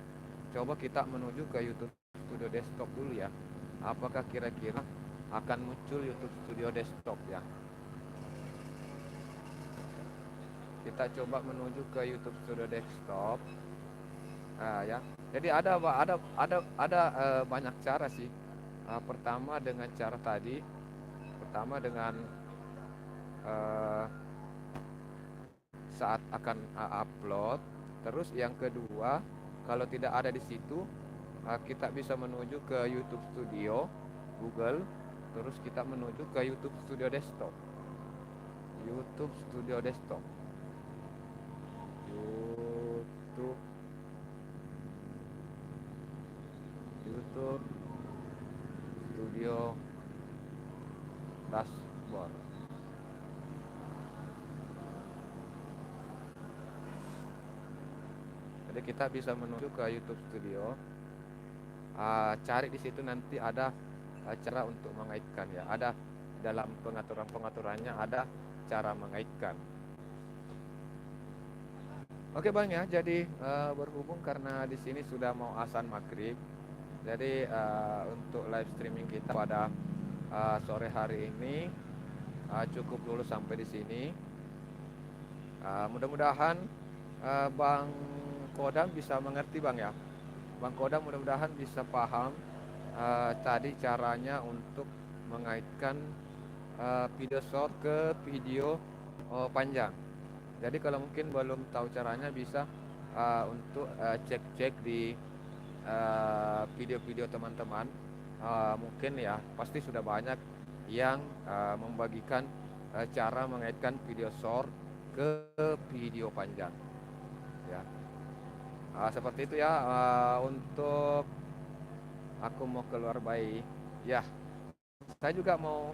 Coba kita menuju ke YouTube Studio Desktop dulu ya. Apakah kira-kira akan muncul YouTube Studio Desktop ya? Kita coba menuju ke YouTube Studio Desktop. Ya. Jadi ada banyak cara sih. Pertama dengan cara tadi, dengan saat akan upload. Terus yang kedua, kalau tidak ada di situ, kita bisa menuju ke YouTube Studio Google. Terus kita menuju ke YouTube Studio Desktop. YouTube Studio Desktop. YouTube Studio Dashboard. Jadi kita bisa menuju ke YouTube Studio. Cari di situ nanti ada cara untuk mengaitkan ya. Ada dalam pengaturannya ada cara mengaitkan. Oke Bang ya, jadi berhubung karena di sini sudah mau azan maghrib, jadi untuk live streaming kita pada sore hari ini cukup dulu sampai di sini. Mudah-mudahan Bang Kodam bisa mengerti Bang ya. Bang Kodam mudah-mudahan bisa paham tadi caranya untuk mengaitkan video short ke video panjang. Jadi kalau mungkin belum tahu caranya bisa untuk cek-cek di video-video teman-teman. Mungkin ya pasti sudah banyak yang membagikan cara mengaitkan video short ke video panjang. Ya, seperti itu ya. Untuk aku mau keluar bayi. Ya, saya juga mau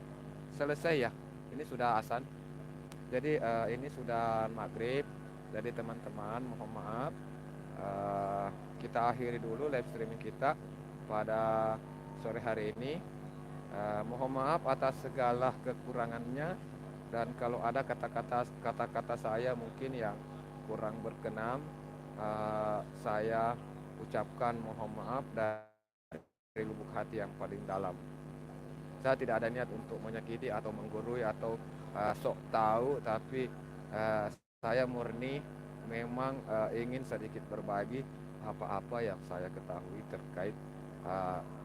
selesai ya. Ini sudah azan. Jadi ini sudah maghrib. Jadi teman-teman mohon maaf, kita akhiri dulu live streaming kita pada sore hari ini. Mohon maaf atas segala kekurangannya, dan kalau ada kata-kata saya mungkin yang kurang berkenan, saya ucapkan mohon maaf dari lubuk hati yang paling dalam. Saya tidak ada niat untuk menyakiti atau menggurui atau sok tahu, tapi saya murni memang ingin sedikit berbagi apa-apa yang saya ketahui terkait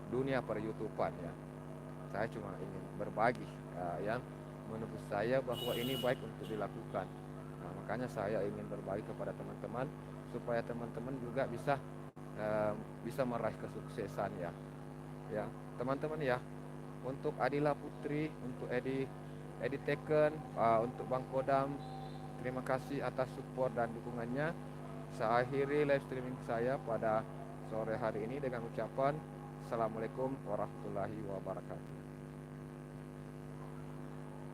dunia per-YouTubean ya. Saya cuma ingin berbagi yang menurut saya bahwa ini baik untuk dilakukan. Nah, makanya saya ingin berbagi kepada teman-teman supaya teman-teman juga bisa meraih kesuksesan ya. Ya, teman-teman ya. Untuk Adila Putri, untuk Edi Teken, untuk Bang Kodam, terima kasih atas support dan dukungannya. Saya akhiri live streaming saya pada sore hari ini dengan ucapan Assalamualaikum warahmatullahi wabarakatuh.